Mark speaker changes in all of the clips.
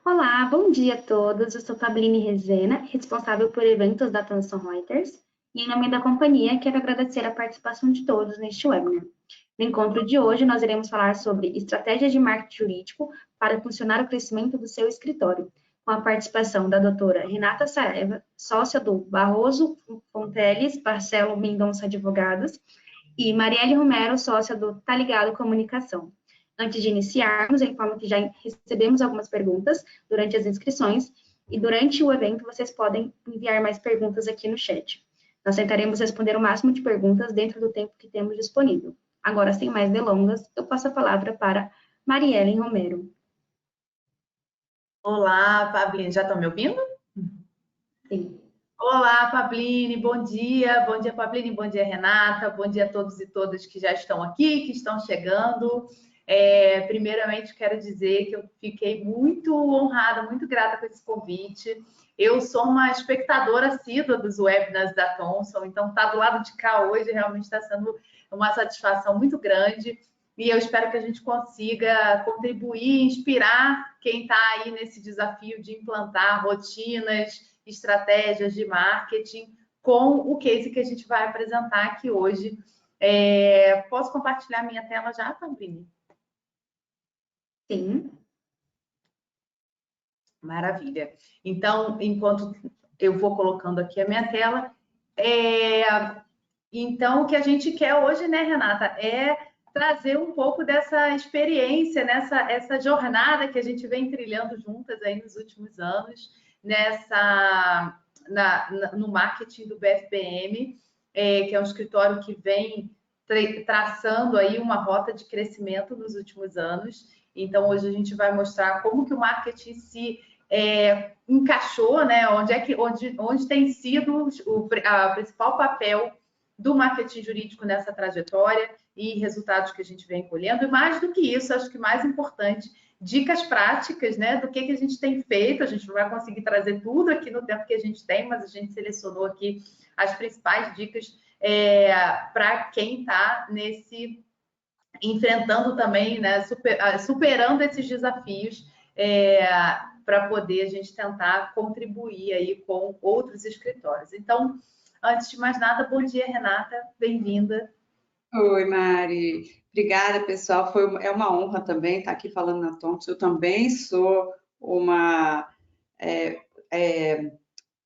Speaker 1: Olá, bom dia a todos. Eu sou Fabline Rezena, responsável por eventos da Thomson Reuters, e em nome da companhia quero agradecer a participação de todos neste webinar. No encontro de hoje, nós iremos falar sobre estratégias de marketing jurídico para funcionar o crescimento do seu escritório, com a participação da doutora Renata Saraiva, sócia do Barroso Fonteles Barcelo Mendonça Advogados, e Marielle Romero, sócia do Tá Ligado Comunicação. Antes de iniciarmos, eu informo que já recebemos algumas perguntas durante as inscrições e durante o evento vocês podem enviar mais perguntas aqui no chat. Nós tentaremos responder o máximo de perguntas dentro do tempo que temos disponível. Agora, sem mais delongas, eu passo a palavra para Marielle Romero.
Speaker 2: Olá, Fabline, já estão me ouvindo?
Speaker 1: Sim.
Speaker 2: Olá, Fabline, bom dia. Bom dia, Fabline, bom dia, Renata. Bom dia a todos e todas que já estão aqui, que estão chegando. Primeiramente, quero dizer que eu fiquei muito honrada, muito grata com esse convite. Eu sou uma espectadora assídua dos webinars da Thomson, então estar do lado de cá hoje realmente está sendo uma satisfação muito grande. E eu espero que a gente consiga contribuir, inspirar quem está aí nesse desafio de implantar rotinas, estratégias de marketing com o case que a gente vai apresentar aqui hoje. Posso compartilhar minha tela já, Fabrini?
Speaker 1: Sim.
Speaker 2: Maravilha. Então, enquanto eu vou colocando aqui a minha tela, então o que a gente quer hoje, né, Renata, é trazer um pouco dessa experiência, essa jornada que a gente vem trilhando juntas aí nos últimos anos, no marketing do BFBM, que é um escritório que vem traçando aí uma rota de crescimento nos últimos anos. Então, hoje a gente vai mostrar como que o marketing se encaixou, né? Onde tem sido o principal papel do marketing jurídico nessa trajetória e resultados que a gente vem colhendo. E mais do que isso, acho que mais importante, dicas práticas, né? Do que a gente tem feito. A gente não vai conseguir trazer tudo aqui no tempo que a gente tem, mas a gente selecionou aqui as principais dicas para quem está enfrentando também, né? Superando esses desafios para poder a gente tentar contribuir aí com outros escritórios. Então, antes de mais nada, bom dia, Renata, bem-vinda.
Speaker 3: Oi, Mari. Obrigada, pessoal. É uma honra também estar aqui falando na Thomson. Eu também sou uma...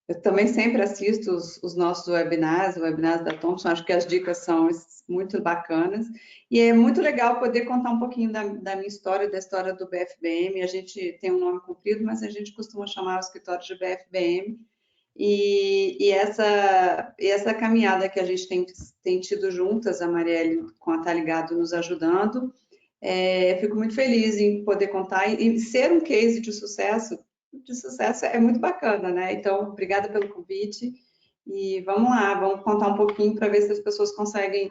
Speaker 3: eu também sempre assisto os nossos webinars da Thomson. Acho que as dicas são muito bacanas. E é muito legal poder contar um pouquinho da minha história, da história do BFBM. A gente tem um nome comprido, mas a gente costuma chamar o escritório de BFBM. E essa caminhada que a gente tem tido juntas, a Marielle com a Tá Ligado nos ajudando, fico muito feliz em poder contar e ser um case de sucesso é muito bacana, né? Então, obrigada pelo convite e vamos lá, vamos contar um pouquinho para ver se as pessoas conseguem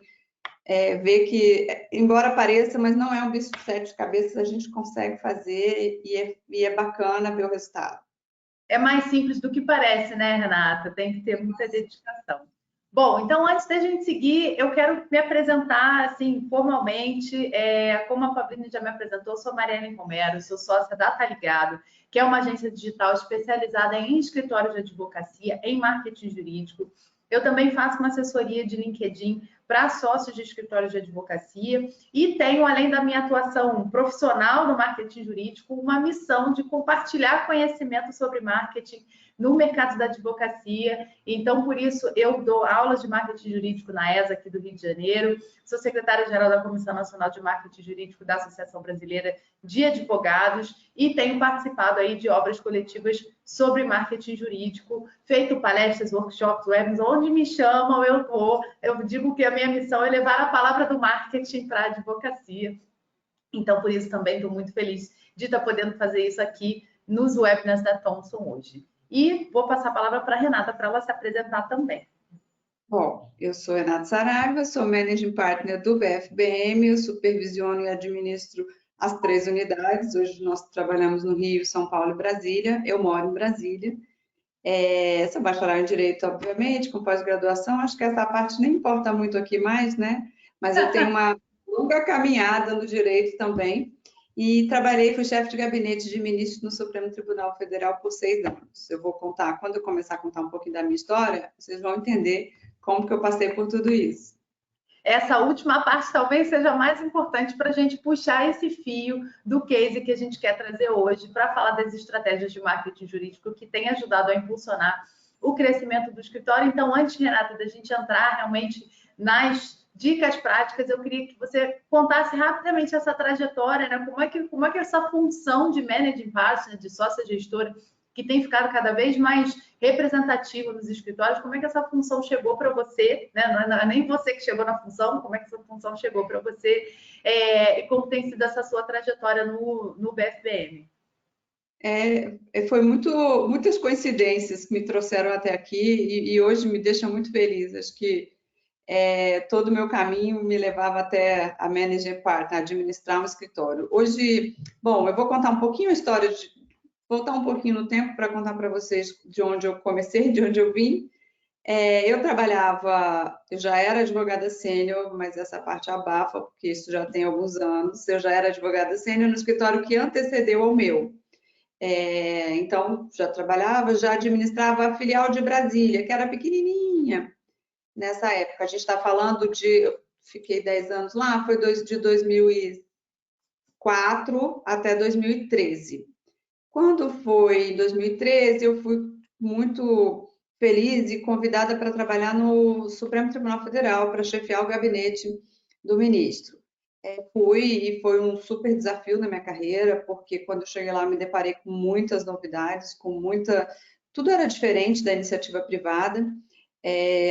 Speaker 3: ver que, embora pareça, mas não é um bicho de sete cabeças, a gente consegue fazer e é bacana ver o resultado.
Speaker 2: É mais simples do que parece, né, Renata? Tem que ter muita dedicação. Bom, então antes da gente seguir, eu quero me apresentar assim formalmente. Como a Fabrini já me apresentou, eu sou Marielle Romero, sou sócia da Tá Ligado, que é uma agência digital especializada em escritórios de advocacia, em marketing jurídico. Eu também faço uma assessoria de LinkedIn para sócios de escritórios de advocacia e tenho, além da minha atuação profissional no marketing jurídico, uma missão de compartilhar conhecimento sobre marketing no mercado da advocacia. Então, por isso, eu dou aulas de marketing jurídico na ESA aqui do Rio de Janeiro, sou secretária-geral da Comissão Nacional de Marketing Jurídico da Associação Brasileira de Advogados e tenho participado aí de obras coletivas sobre marketing jurídico, feito palestras, workshops, webinars, onde me chamam, eu vou. Eu digo que a minha missão é levar a palavra do marketing para a advocacia. Então, por isso também estou muito feliz de estar podendo fazer isso aqui nos webinars da Thomson hoje. E vou passar a palavra para a Renata, para ela se apresentar também.
Speaker 3: Bom, eu sou Renata Saraiva, sou Managing Partner do BFBM, eu supervisiono e administro as 3 unidades. Hoje nós trabalhamos no Rio, São Paulo e Brasília. Eu moro em Brasília. Sou bacharel em Direito, obviamente, com pós-graduação. Acho que essa parte nem importa muito aqui mais, né? Mas eu tenho uma longa caminhada no Direito também. e trabalhei, fui chefe de gabinete de ministro no Supremo Tribunal Federal por 6 anos. Eu vou contar, quando eu começar a contar um pouquinho da minha história, vocês vão entender como que eu passei por tudo isso.
Speaker 2: Essa última parte talvez seja mais importante para a gente puxar esse fio do case que a gente quer trazer hoje para falar das estratégias de marketing jurídico que tem ajudado a impulsionar o crescimento do escritório. Então, antes, Renata, da gente entrar realmente nas dicas práticas, eu queria que você contasse rapidamente essa trajetória, né? Como é que essa função de managing partner, de sócia gestora, que tem ficado cada vez mais representativa nos escritórios, como é que essa função chegou para você, né? Não é nem você que chegou na função, como é que essa função chegou para você e como tem sido essa sua trajetória no BFBM?
Speaker 3: Foi muitas coincidências que me trouxeram até aqui e hoje me deixa muito feliz. Acho que todo o meu caminho me levava até a manager partner, administrar um escritório. Hoje, bom, eu vou contar um pouquinho a história, voltar um pouquinho no tempo para contar para vocês de onde eu comecei, de onde eu vim. Eu já era advogada sênior, mas essa parte abafa, porque isso já tem alguns anos. Eu já era advogada sênior no escritório que antecedeu ao meu. Então, já trabalhava, já administrava a filial de Brasília, que era pequenininha nessa época. A gente está falando eu fiquei 10 anos lá, foi de 2004 até 2013. Quando foi em 2013, eu fui muito feliz e convidada para trabalhar no Supremo Tribunal Federal, para chefiar o gabinete do ministro. Fui e foi um super desafio na minha carreira, porque quando eu cheguei lá me deparei com muitas novidades, tudo era diferente da iniciativa privada.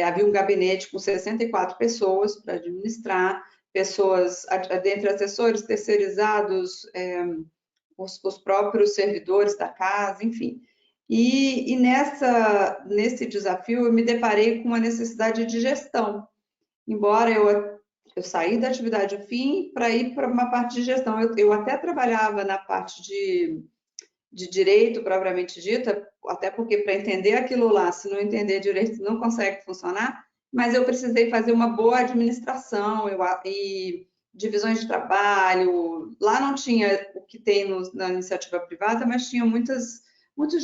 Speaker 3: Havia um gabinete com 64 pessoas para administrar, pessoas, dentre assessores terceirizados, os próprios servidores da casa, enfim. E nesse desafio eu me deparei com uma necessidade de gestão. Embora eu saí da atividade fim para ir para uma parte de gestão. Eu até trabalhava na parte de direito propriamente dita, até porque para entender aquilo lá, se não entender direito, não consegue funcionar, mas eu precisei fazer uma boa administração e divisões de trabalho. Lá não tinha o que tem na iniciativa privada, mas tinha muitos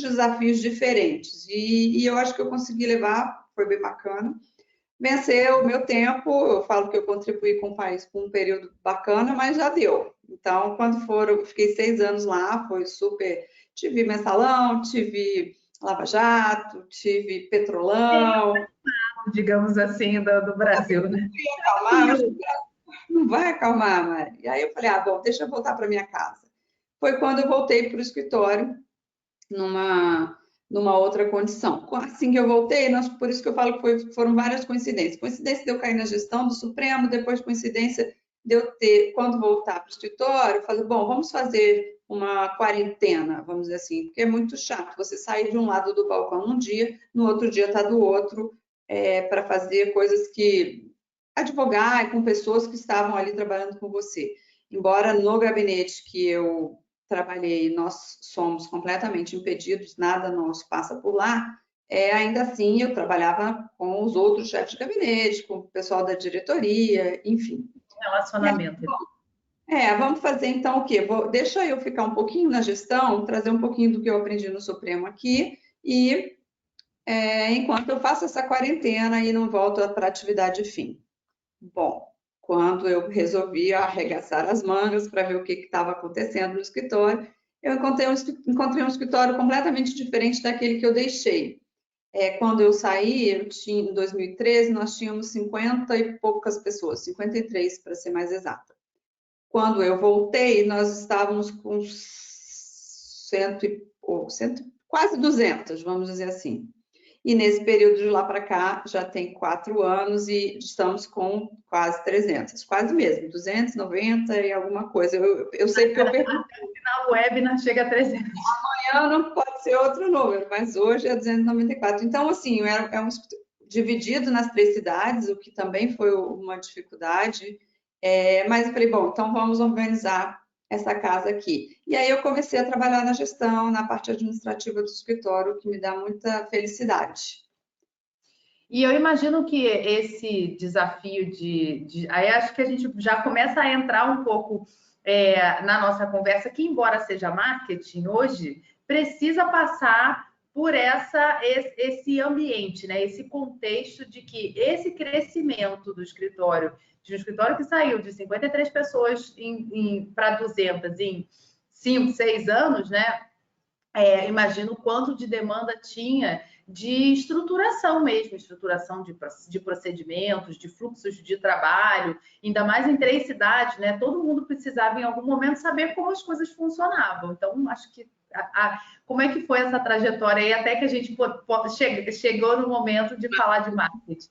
Speaker 3: desafios diferentes. E eu acho que eu consegui levar, foi bem bacana. Vencer o meu tempo, eu falo que eu contribuí com o país por um período bacana, mas já deu. Então, eu fiquei 6 anos lá, foi super. Tive mensalão, tive Lava Jato, tive Petrolão.
Speaker 2: Digamos assim, do Brasil, né?
Speaker 3: Acalmar, não vai acalmar, Mari. E aí eu falei, bom, deixa eu voltar para minha casa. Foi quando eu voltei para o escritório, numa outra condição. Assim que eu voltei, por isso que eu falo que foram várias coincidências. Coincidência de eu cair na gestão do Supremo, depois coincidência de eu quando voltar para o escritório, eu falei, bom, vamos fazer uma quarentena, vamos dizer assim, porque é muito chato você sair de um lado do balcão um dia, no outro dia está do outro, para fazer coisas advogar com pessoas que estavam ali trabalhando com você. Embora no gabinete que eu trabalhei, nós somos completamente impedidos, nada nosso passa por lá, ainda assim eu trabalhava com os outros chefes de gabinete, com o pessoal da diretoria, enfim.
Speaker 2: Relacionamento.
Speaker 3: Vamos fazer então o quê? Deixa eu ficar um pouquinho na gestão, trazer um pouquinho do que eu aprendi no Supremo aqui, e enquanto eu faço essa quarentena e não volto para a atividade fim. Bom, quando eu resolvi arregaçar as mangas para ver o que estava acontecendo no escritório, eu encontrei um escritório completamente diferente daquele que eu deixei. Quando eu saí, em 2013, nós tínhamos 50 e poucas pessoas, 53 para ser mais exata. Quando eu voltei, nós estávamos com quase 200, vamos dizer assim. E nesse período de lá para cá, já tem 4 anos e estamos com quase 300, quase mesmo, 290 e alguma coisa. Eu sei que eu pergunto.
Speaker 2: No final web não chega a 300.
Speaker 3: Amanhã não pode ser outro número, mas hoje é 294. Então, assim, dividido nas 3 cidades, o que também foi uma dificuldade. Mas eu falei, bom, então vamos organizar essa casa aqui. E aí eu comecei a trabalhar na gestão, na parte administrativa do escritório, que me dá muita felicidade.
Speaker 2: E eu imagino que esse desafio aí acho que a gente já começa a entrar um pouco na nossa conversa, que embora seja marketing hoje, precisa passar por esse ambiente, né? Esse contexto de que esse crescimento do escritório, de um escritório que saiu de 53 pessoas para 200 em 5, 6 anos, né? Imagino o quanto de demanda tinha de estruturação mesmo, estruturação de procedimentos, de fluxos de trabalho, ainda mais em 3 cidades, né? Todo mundo precisava, em algum momento, saber como as coisas funcionavam. Então, acho que como é que foi essa trajetória aí, até que a gente chegou no momento de falar de marketing?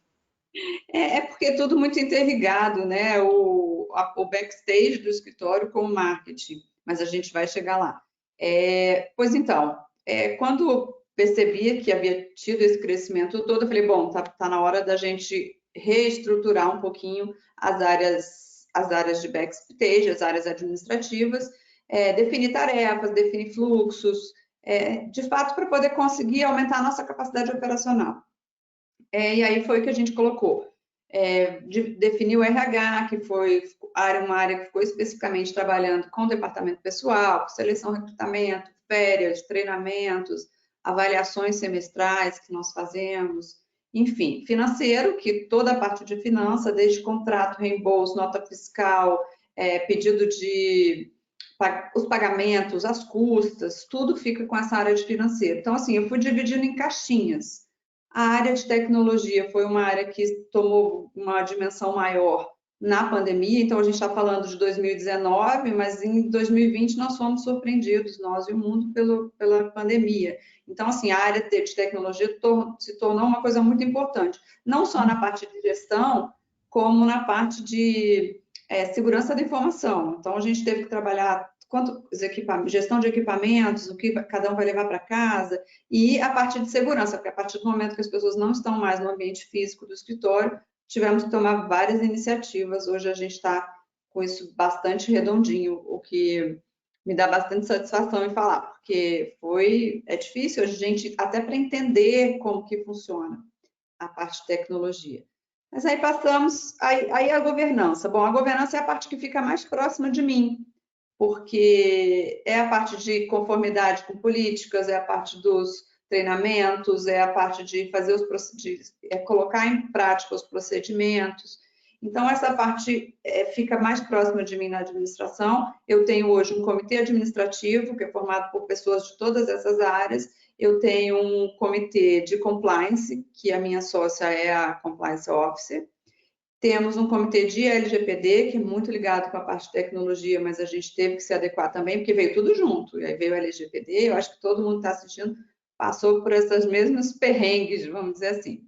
Speaker 3: É porque é tudo muito interligado, né? O backstage do escritório com o marketing, mas a gente vai chegar lá. Pois então, quando percebia que havia tido esse crescimento todo, eu falei, bom, tá na hora da gente reestruturar um pouquinho as áreas de backstage, as áreas administrativas, definir tarefas, definir fluxos, de fato, para poder conseguir aumentar a nossa capacidade operacional. E aí foi que a gente colocou. Definiu o RH, que foi uma área que ficou especificamente trabalhando com o departamento pessoal, seleção, recrutamento, férias, treinamentos, avaliações semestrais que nós fazemos, enfim, financeiro, que toda a parte de finança, desde contrato, reembolso, nota fiscal, pedido de os pagamentos, as custas, tudo fica com essa área de financeiro. Então, assim, eu fui dividindo em caixinhas. A área de tecnologia foi uma área que tomou uma dimensão maior na pandemia, então a gente está falando de 2019, mas em 2020 nós fomos surpreendidos, nós e o mundo, pela pandemia. Então, assim, a área de tecnologia se tornou uma coisa muito importante, não só na parte de gestão, como na parte de segurança da informação. Então, a gente teve que trabalhar gestão de equipamentos, o que cada um vai levar para casa, e a parte de segurança, porque a partir do momento que as pessoas não estão mais no ambiente físico do escritório, tivemos que tomar várias iniciativas. Hoje a gente está com isso bastante redondinho, o que me dá bastante satisfação em falar, porque é difícil a gente, até para entender como que funciona a parte de tecnologia. Mas aí passamos, aí a governança. Bom, a governança é a parte que fica mais próxima de mim, porque é a parte de conformidade com políticas, é a parte dos treinamentos, é a parte de fazer colocar em prática os procedimentos. Então, essa parte fica mais próxima de mim na administração. Eu tenho hoje um comitê administrativo, que é formado por pessoas de todas essas áreas. Eu tenho um comitê de compliance, que a minha sócia é a compliance officer. Temos um comitê de LGPD, que é muito ligado com a parte de tecnologia, mas a gente teve que se adequar também, porque veio tudo junto. E aí veio o LGPD, eu acho que todo mundo está assistindo, passou por essas mesmas perrengues, vamos dizer assim.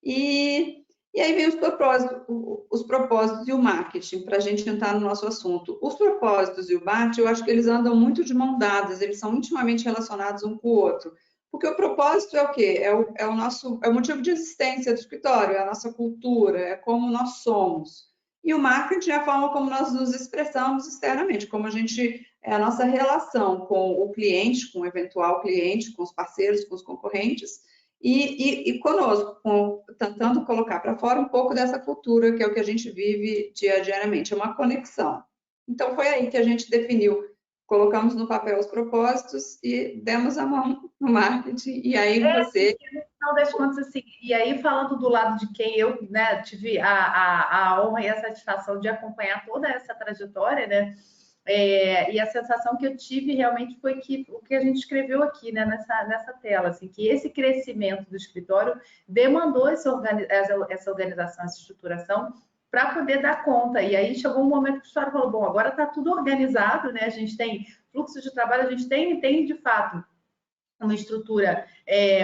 Speaker 3: E aí vem os propósitos e o marketing, para a gente entrar no nosso assunto. Os propósitos e o marketing, eu acho que eles andam muito de mão dadas, eles são intimamente relacionados um com o outro. Porque o propósito é o quê? É o motivo de existência do escritório, é a nossa cultura, é como nós somos. E o marketing é a forma como nós nos expressamos externamente, como é a nossa relação com o cliente, com o eventual cliente, com os parceiros, com os concorrentes, e conosco, tentando colocar para fora um pouco dessa cultura, que é o que a gente vive diariamente, é uma conexão. Então, foi aí que a gente definiu, colocamos no papel os propósitos e demos a mão no marketing, e aí você...
Speaker 2: No final das contas, assim, e aí falando do lado de quem eu, né, tive a honra e a satisfação de acompanhar toda essa trajetória, né, e a sensação que eu tive realmente foi que o que a gente escreveu aqui, né, nessa tela, assim, que esse crescimento do escritório demandou essa organização, essa estruturação, para poder dar conta. E aí chegou um momento que o escritório falou, bom, agora está tudo organizado, né? A gente tem fluxo de trabalho, a gente tem de fato uma estrutura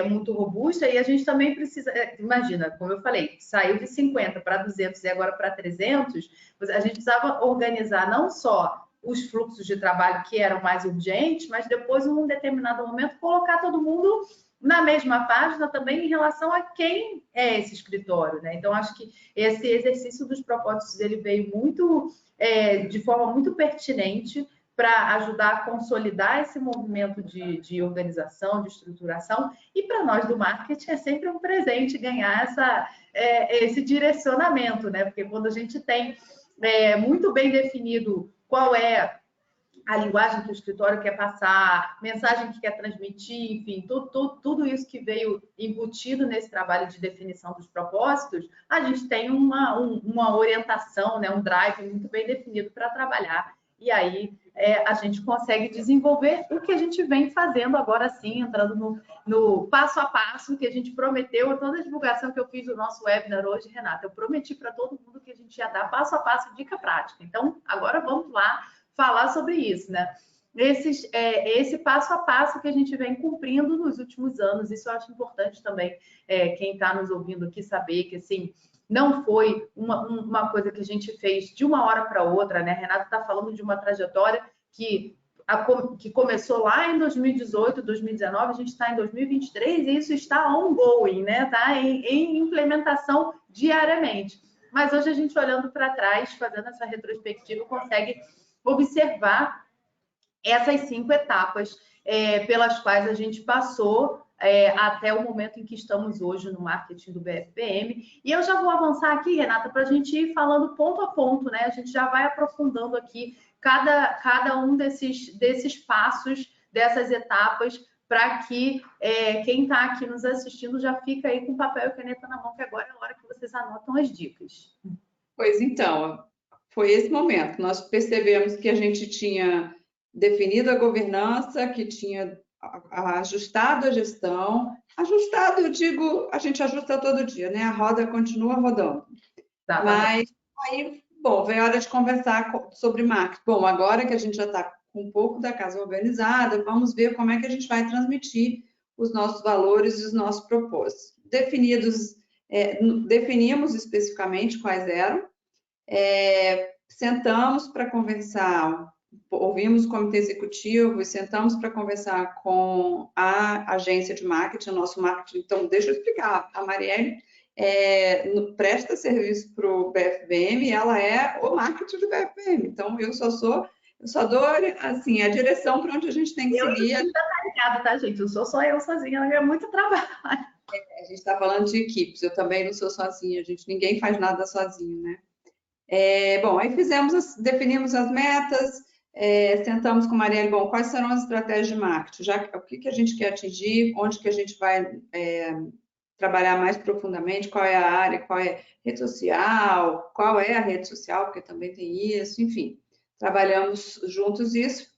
Speaker 2: muito robusta, e a gente também precisa, imagina, como eu falei, saiu de 50 para 200 e agora para 300, a gente precisava organizar não só os fluxos de trabalho que eram mais urgentes, mas depois, em um determinado momento, colocar todo mundo na mesma página também em relação a quem é esse escritório, né? Então, acho que esse exercício dos propósitos, ele veio de forma muito pertinente para ajudar a consolidar esse movimento de organização, de estruturação, e para nós do marketing é sempre um presente ganhar esse direcionamento, né? Porque quando a gente tem muito bem definido qual é a linguagem que o escritório quer passar, mensagem que quer transmitir, enfim, tudo isso que veio embutido nesse trabalho de definição dos propósitos, a gente tem uma orientação, né, um drive muito bem definido para trabalhar. E aí a gente consegue desenvolver o que a gente vem fazendo agora sim, entrando no passo a passo que a gente prometeu. Toda a divulgação que eu fiz do nosso webinar hoje, Renata, eu prometi para todo mundo que a gente ia dar passo a passo, dica prática. Então, agora vamos lá falar sobre isso, né? Esse passo a passo que a gente vem cumprindo nos últimos anos, isso eu acho importante também, quem está nos ouvindo aqui saber que, assim, não foi uma coisa que a gente fez de uma hora para outra, né? Renato está falando de uma trajetória que começou lá em 2018, 2019, a gente está em 2023 e isso está ongoing, né? Está em implementação diariamente. Mas hoje a gente olhando para trás, fazendo essa retrospectiva, consegue observar essas 5 etapas pelas quais a gente passou até o momento em que estamos hoje no marketing do BFBM. E eu já vou avançar aqui, Renata, para a gente ir falando ponto a ponto, né? A gente já vai aprofundando aqui cada um desses passos, dessas etapas, para que quem está aqui nos assistindo já fica aí com papel e caneta na mão, que agora é a hora que vocês anotam as dicas.
Speaker 3: Pois então, foi esse momento. Nós percebemos que a gente tinha definido a governança, que tinha ajustado a gestão. Ajustado, eu digo, a gente ajusta todo dia, né? A roda continua rodando.
Speaker 2: Tá,
Speaker 3: mas aí, bom, veio a hora de conversar sobre marketing. Bom, agora que a gente já está com um pouco da casa organizada, vamos ver como é que a gente vai transmitir os nossos valores e os nossos propósitos. Definimos especificamente quais eram, sentamos para conversar, ouvimos o comitê executivo e sentamos para conversar com a agência de marketing, o nosso marketing. Então, deixa eu explicar, a Marielle presta serviço para o BFBM e ela é o marketing do BFBM. Então, eu só dou assim, a direção para onde a gente tem que seguir.
Speaker 2: Tá ligado, tá, gente? Eu sou só eu sozinha, é muito trabalho.
Speaker 3: A gente está falando de equipes, eu também não sou sozinha, ninguém faz nada sozinho, né? Bom, aí definimos as metas, sentamos com a Marielle, bom, quais serão as estratégias de marketing? O que a gente quer atingir, onde que a gente vai trabalhar mais profundamente, qual é a área, qual é a rede social, qual é a rede social, porque também tem isso, enfim. Trabalhamos juntos isso,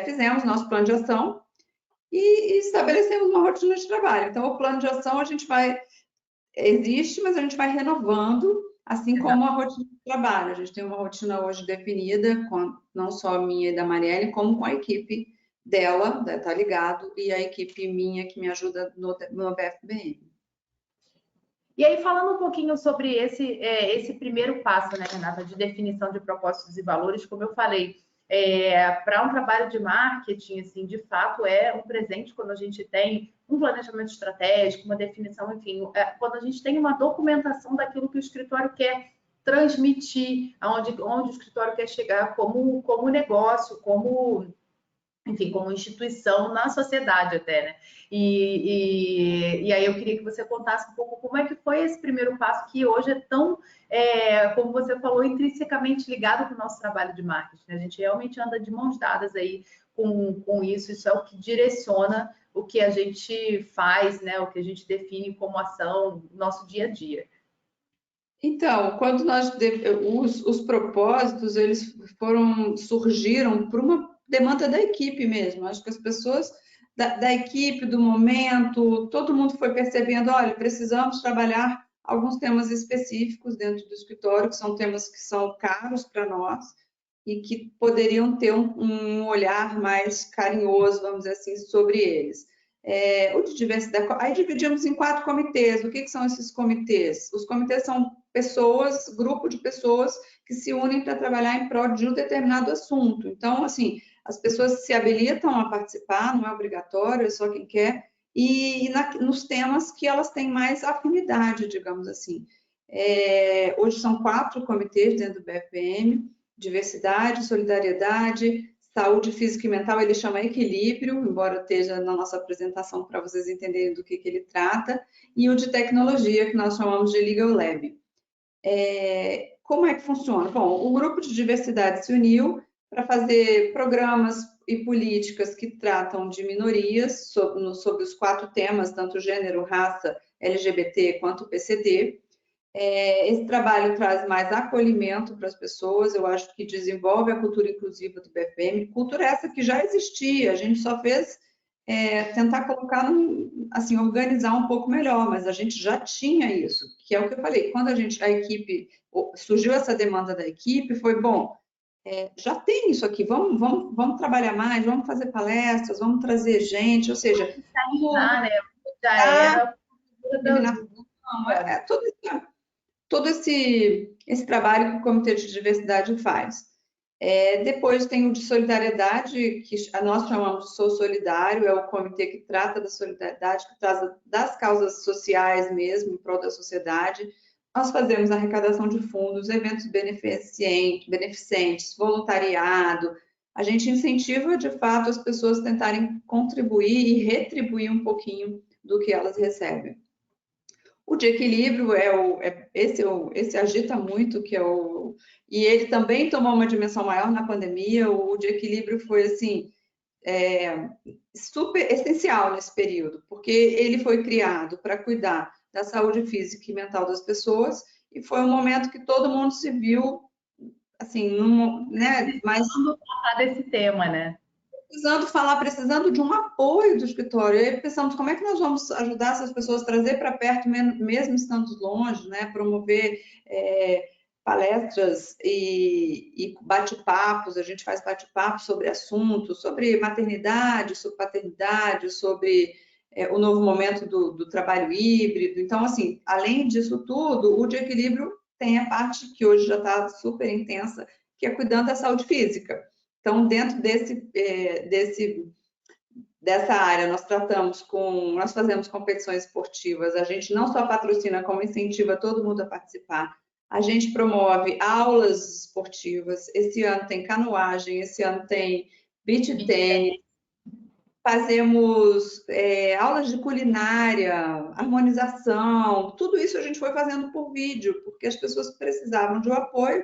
Speaker 3: fizemos nosso plano de ação e estabelecemos uma rotina de trabalho. Então, o plano de ação existe, mas a gente vai renovando, assim como a rotina de trabalho. A gente tem uma rotina hoje definida, não só a minha e da Marielle, como com a equipe dela, tá ligado, e a equipe minha que me ajuda no BFBM.
Speaker 2: E aí, falando um pouquinho sobre esse primeiro passo, né, Renata, de definição de propósitos e valores, como eu falei, para um trabalho de marketing, assim, de fato, é um presente quando a gente tem um planejamento estratégico, uma definição, enfim, quando a gente tem uma documentação daquilo que o escritório quer transmitir, onde o escritório quer chegar como negócio, enfim, como instituição na sociedade até, né? E aí eu queria que você contasse um pouco como é que foi esse primeiro passo que hoje é tão, como você falou, intrinsecamente ligado com o nosso trabalho de marketing. A gente realmente anda de mãos dadas aí com isso é o que direciona o que a gente faz, né? O que a gente define como ação, nosso dia a dia.
Speaker 3: Então, quando os propósitos, eles surgiram por uma demanda da equipe mesmo. Acho que as pessoas da equipe, do momento, todo mundo foi percebendo, olha, precisamos trabalhar alguns temas específicos dentro do escritório, que são temas que são caros para nós e que poderiam ter um olhar mais carinhoso, vamos dizer assim, sobre eles. O de diversidade, aí dividimos em 4 comitês. O que são esses comitês? Os comitês são grupo de pessoas que se unem para trabalhar em prol de um determinado assunto. Então, assim, as pessoas se habilitam a participar, não é obrigatório, é só quem quer, e nos temas que elas têm mais afinidade, digamos assim. Hoje são 4 comitês dentro do BFBM: diversidade, solidariedade, saúde física e mental, ele chama equilíbrio, embora esteja na nossa apresentação para vocês entenderem do que ele trata, e o de tecnologia, que nós chamamos de Legal Lab. Como é que funciona? Bom, o grupo de diversidade se uniu para fazer programas e políticas que tratam de minorias sobre os 4 temas, tanto gênero, raça, LGBT quanto PCD. Esse trabalho traz mais acolhimento para as pessoas, eu acho que desenvolve a cultura inclusiva do BFM, cultura essa que já existia, a gente só fez tentar colocar, assim, organizar um pouco melhor, mas a gente já tinha isso, que é o que eu falei, quando a equipe, surgiu essa demanda da equipe, foi bom, já tem isso aqui, vamos trabalhar mais, vamos fazer palestras, vamos trazer gente, ou seja,
Speaker 2: né? Já era
Speaker 3: todo esse trabalho que o Comitê de Diversidade faz. Depois tem o de solidariedade, que nós chamamos de Sou Solidário, é o comitê que trata da solidariedade, que trata das causas sociais mesmo, em prol da sociedade. Nós fazemos arrecadação de fundos, eventos beneficentes, voluntariado. A gente incentiva, de fato, as pessoas a tentarem contribuir e retribuir um pouquinho do que elas recebem. O de equilíbrio esse agita muito, e ele também tomou uma dimensão maior na pandemia. O de equilíbrio foi assim super essencial nesse período, porque ele foi criado para cuidar da saúde física e mental das pessoas, e foi um momento que todo mundo se viu assim,
Speaker 2: mais desse tema, né?
Speaker 3: Precisando de um apoio do escritório. E aí pensamos, como é que nós vamos ajudar essas pessoas a trazer para perto, mesmo estando longe, né? Promover palestras e bate-papos. A gente faz bate-papos sobre assuntos, sobre maternidade, sobre paternidade, sobre o novo momento do trabalho híbrido. Então, assim, além disso tudo, o de equilíbrio tem a parte que hoje já está super intensa, que é cuidando da saúde física. Então, dentro dessa área, nós fazemos competições esportivas, a gente não só patrocina, como incentiva todo mundo a participar. A gente promove aulas esportivas, esse ano tem canoagem, esse ano tem beach tennis, fazemos aulas de culinária, harmonização, tudo isso a gente foi fazendo por vídeo, porque as pessoas precisavam de um apoio.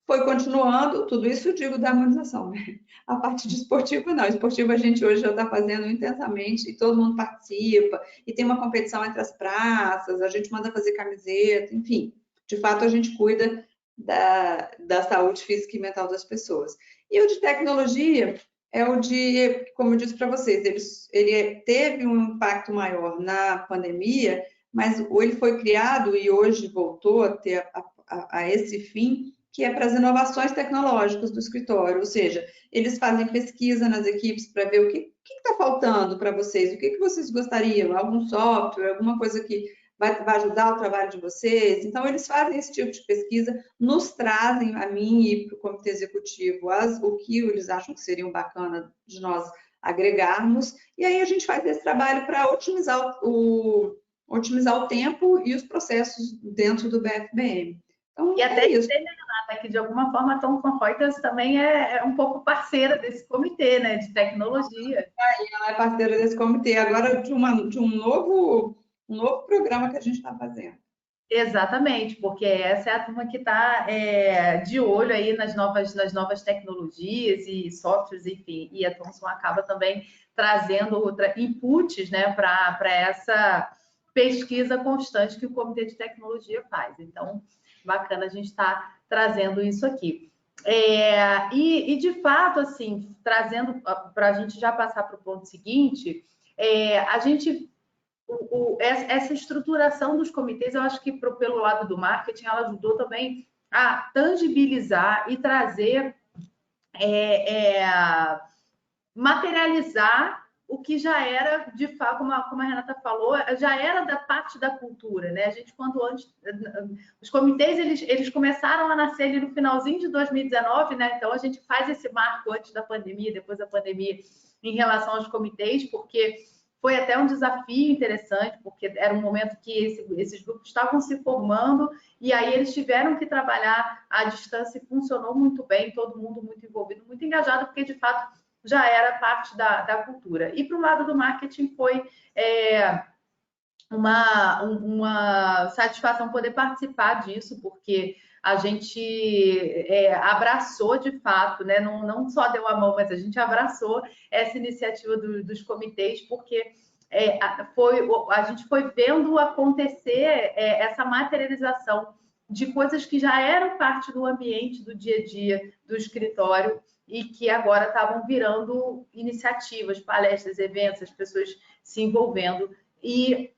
Speaker 3: Foi continuando, tudo isso eu digo da harmonização, né? A parte de esportivo, não. Esportivo a gente hoje já está fazendo intensamente e todo mundo participa, e tem uma competição entre as praças, a gente manda fazer camiseta, enfim. De fato, a gente cuida da saúde física e mental das pessoas. E o de tecnologia é o de, como eu disse para vocês, ele teve um impacto maior na pandemia, mas ele foi criado e hoje voltou a ter a esse fim, que é para as inovações tecnológicas do escritório, ou seja, eles fazem pesquisa nas equipes para ver o que está faltando para vocês, o que vocês gostariam, algum software, alguma coisa que vai ajudar o trabalho de vocês. Então, eles fazem esse tipo de pesquisa, nos trazem, a mim e para o comitê executivo, o que eles acham que seria bacana de nós agregarmos, e aí a gente faz esse trabalho para otimizar o tempo e os processos dentro do BFBM. Então,
Speaker 2: e até isso. Renata, que de alguma forma a Thomson Reuters também é um pouco parceira desse comitê, né, de tecnologia.
Speaker 3: Ela é parceira desse comitê, agora de um novo programa que a gente está fazendo.
Speaker 2: Exatamente, porque essa é a turma que está de olho aí nas novas tecnologias e softwares, enfim, e a Thomson acaba também trazendo inputs, né, para essa pesquisa constante que o Comitê de Tecnologia faz. Então, bacana a gente estar trazendo isso aqui. E de fato, assim, trazendo para a gente já passar para o ponto seguinte, a gente essa estruturação dos comitês, eu acho que pelo lado do marketing, ela ajudou também a tangibilizar e trazer, materializar o que já era, de fato, como a Renata falou, já era da parte da cultura, né? A gente, os comitês, eles começaram a nascer ali no finalzinho de 2019, né? Então, a gente faz esse marco antes da pandemia, depois da pandemia, em relação aos comitês, porque foi até um desafio interessante, porque era um momento que esses grupos estavam se formando e aí eles tiveram que trabalhar à distância e funcionou muito bem, todo mundo muito envolvido, muito engajado, porque, de fato, já era parte da cultura. E para o lado do marketing foi uma satisfação poder participar disso, porque a gente abraçou de fato, né? Não só deu a mão, mas a gente abraçou essa iniciativa dos comitês, porque a gente foi vendo acontecer essa materialização de coisas que já eram parte do ambiente do dia a dia do escritório e que agora estavam virando iniciativas, palestras, eventos, as pessoas se envolvendo. E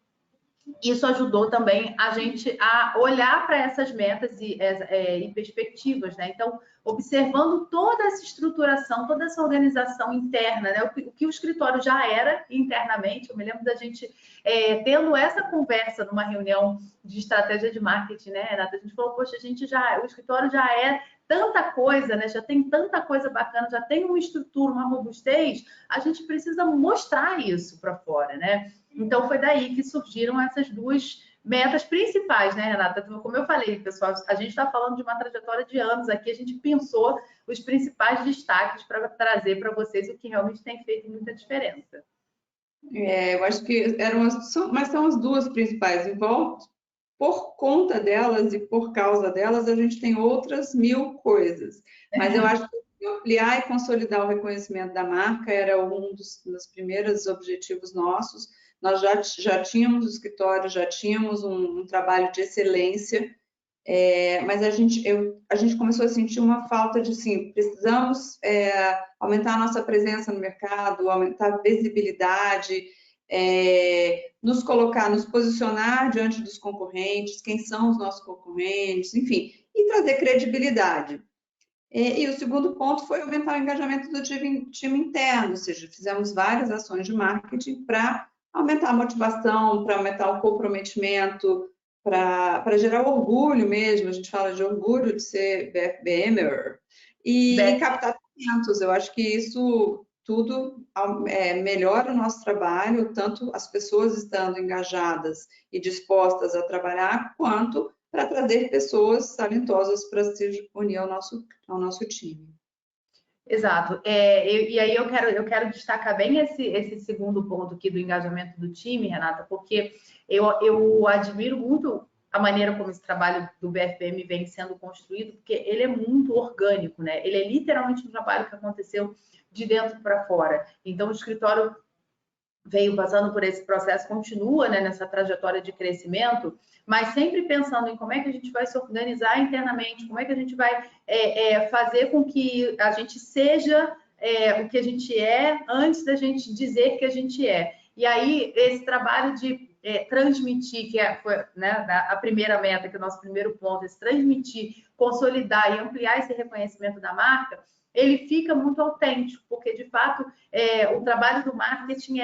Speaker 2: isso ajudou também a gente a olhar para essas metas e perspectivas, né? Então, observando toda essa estruturação, toda essa organização interna, né? O que o escritório já era internamente. Eu me lembro da gente tendo essa conversa numa reunião de estratégia de marketing, né, Renata? A gente falou, poxa, o escritório já é tanta coisa, né? Já tem tanta coisa bacana, já tem uma estrutura, uma robustez, a gente precisa mostrar isso para fora, né? Então, foi daí que surgiram essas duas metas principais, né, Renata? Como eu falei, pessoal, a gente está falando de uma trajetória de anos aqui, a gente pensou os principais destaques para trazer para vocês o que realmente tem feito muita diferença.
Speaker 3: Eu acho que mas são as duas principais. Por conta delas e por causa delas, a gente tem outras 1000 coisas. Mas eu acho que ampliar e consolidar o reconhecimento da marca era um dos primeiros objetivos nossos. Nós já tínhamos o escritório, já tínhamos um trabalho de excelência, mas a gente começou a sentir uma falta de, sim, precisamos aumentar a nossa presença no mercado, aumentar a visibilidade, nos posicionar diante dos concorrentes, quem são os nossos concorrentes, enfim, e trazer credibilidade. E o segundo ponto foi aumentar o engajamento do time interno, ou seja, fizemos várias ações de marketing para aumentar a motivação, para aumentar o comprometimento, para gerar orgulho mesmo, a gente fala de orgulho de ser BFBMer, e captar talentos. Eu acho que isso tudo melhora o nosso trabalho, tanto as pessoas estando engajadas e dispostas a trabalhar, quanto para trazer pessoas talentosas para se unir ao nosso time.
Speaker 2: Exato. E aí eu quero destacar bem esse segundo ponto aqui do engajamento do time, Renata, porque eu admiro muito a maneira como esse trabalho do BFBM vem sendo construído, porque ele é muito orgânico, né? Ele é literalmente um trabalho que aconteceu de dentro para fora. Então, o escritório veio passando por esse processo, continua, né, nessa trajetória de crescimento, mas sempre pensando em como é que a gente vai se organizar internamente, como é que a gente vai fazer com que a gente seja o que a gente é antes da gente dizer que a gente é. E aí, esse trabalho de transmitir, que foi, né, a primeira meta, que é o nosso primeiro ponto, esse transmitir, consolidar e ampliar esse reconhecimento da marca, ele fica muito autêntico, porque, de fato, o trabalho do marketing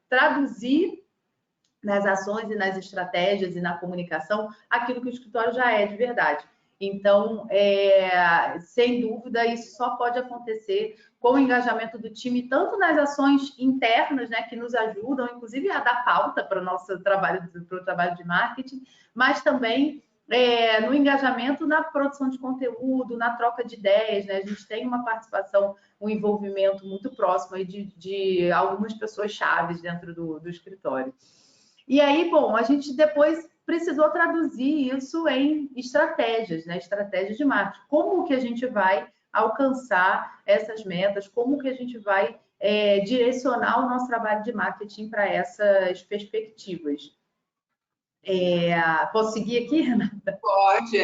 Speaker 2: traduzir nas ações e nas estratégias e na comunicação aquilo que o escritório já é de verdade. Então, sem dúvida, isso só pode acontecer com o engajamento do time, tanto nas ações internas, né, que nos ajudam, inclusive, a dar pauta para o nosso trabalho, para o trabalho de marketing, mas também no engajamento na produção de conteúdo, na troca de ideias, né? A gente tem uma participação, um envolvimento muito próximo aí de algumas pessoas chaves dentro do escritório. E aí, bom, a gente depois precisou traduzir isso em estratégias, né? Estratégias de marketing. Como que a gente vai alcançar essas metas? Como que a gente vai direcionar o nosso trabalho de marketing para essas perspectivas? Posso seguir aqui, Renata?
Speaker 3: Pode.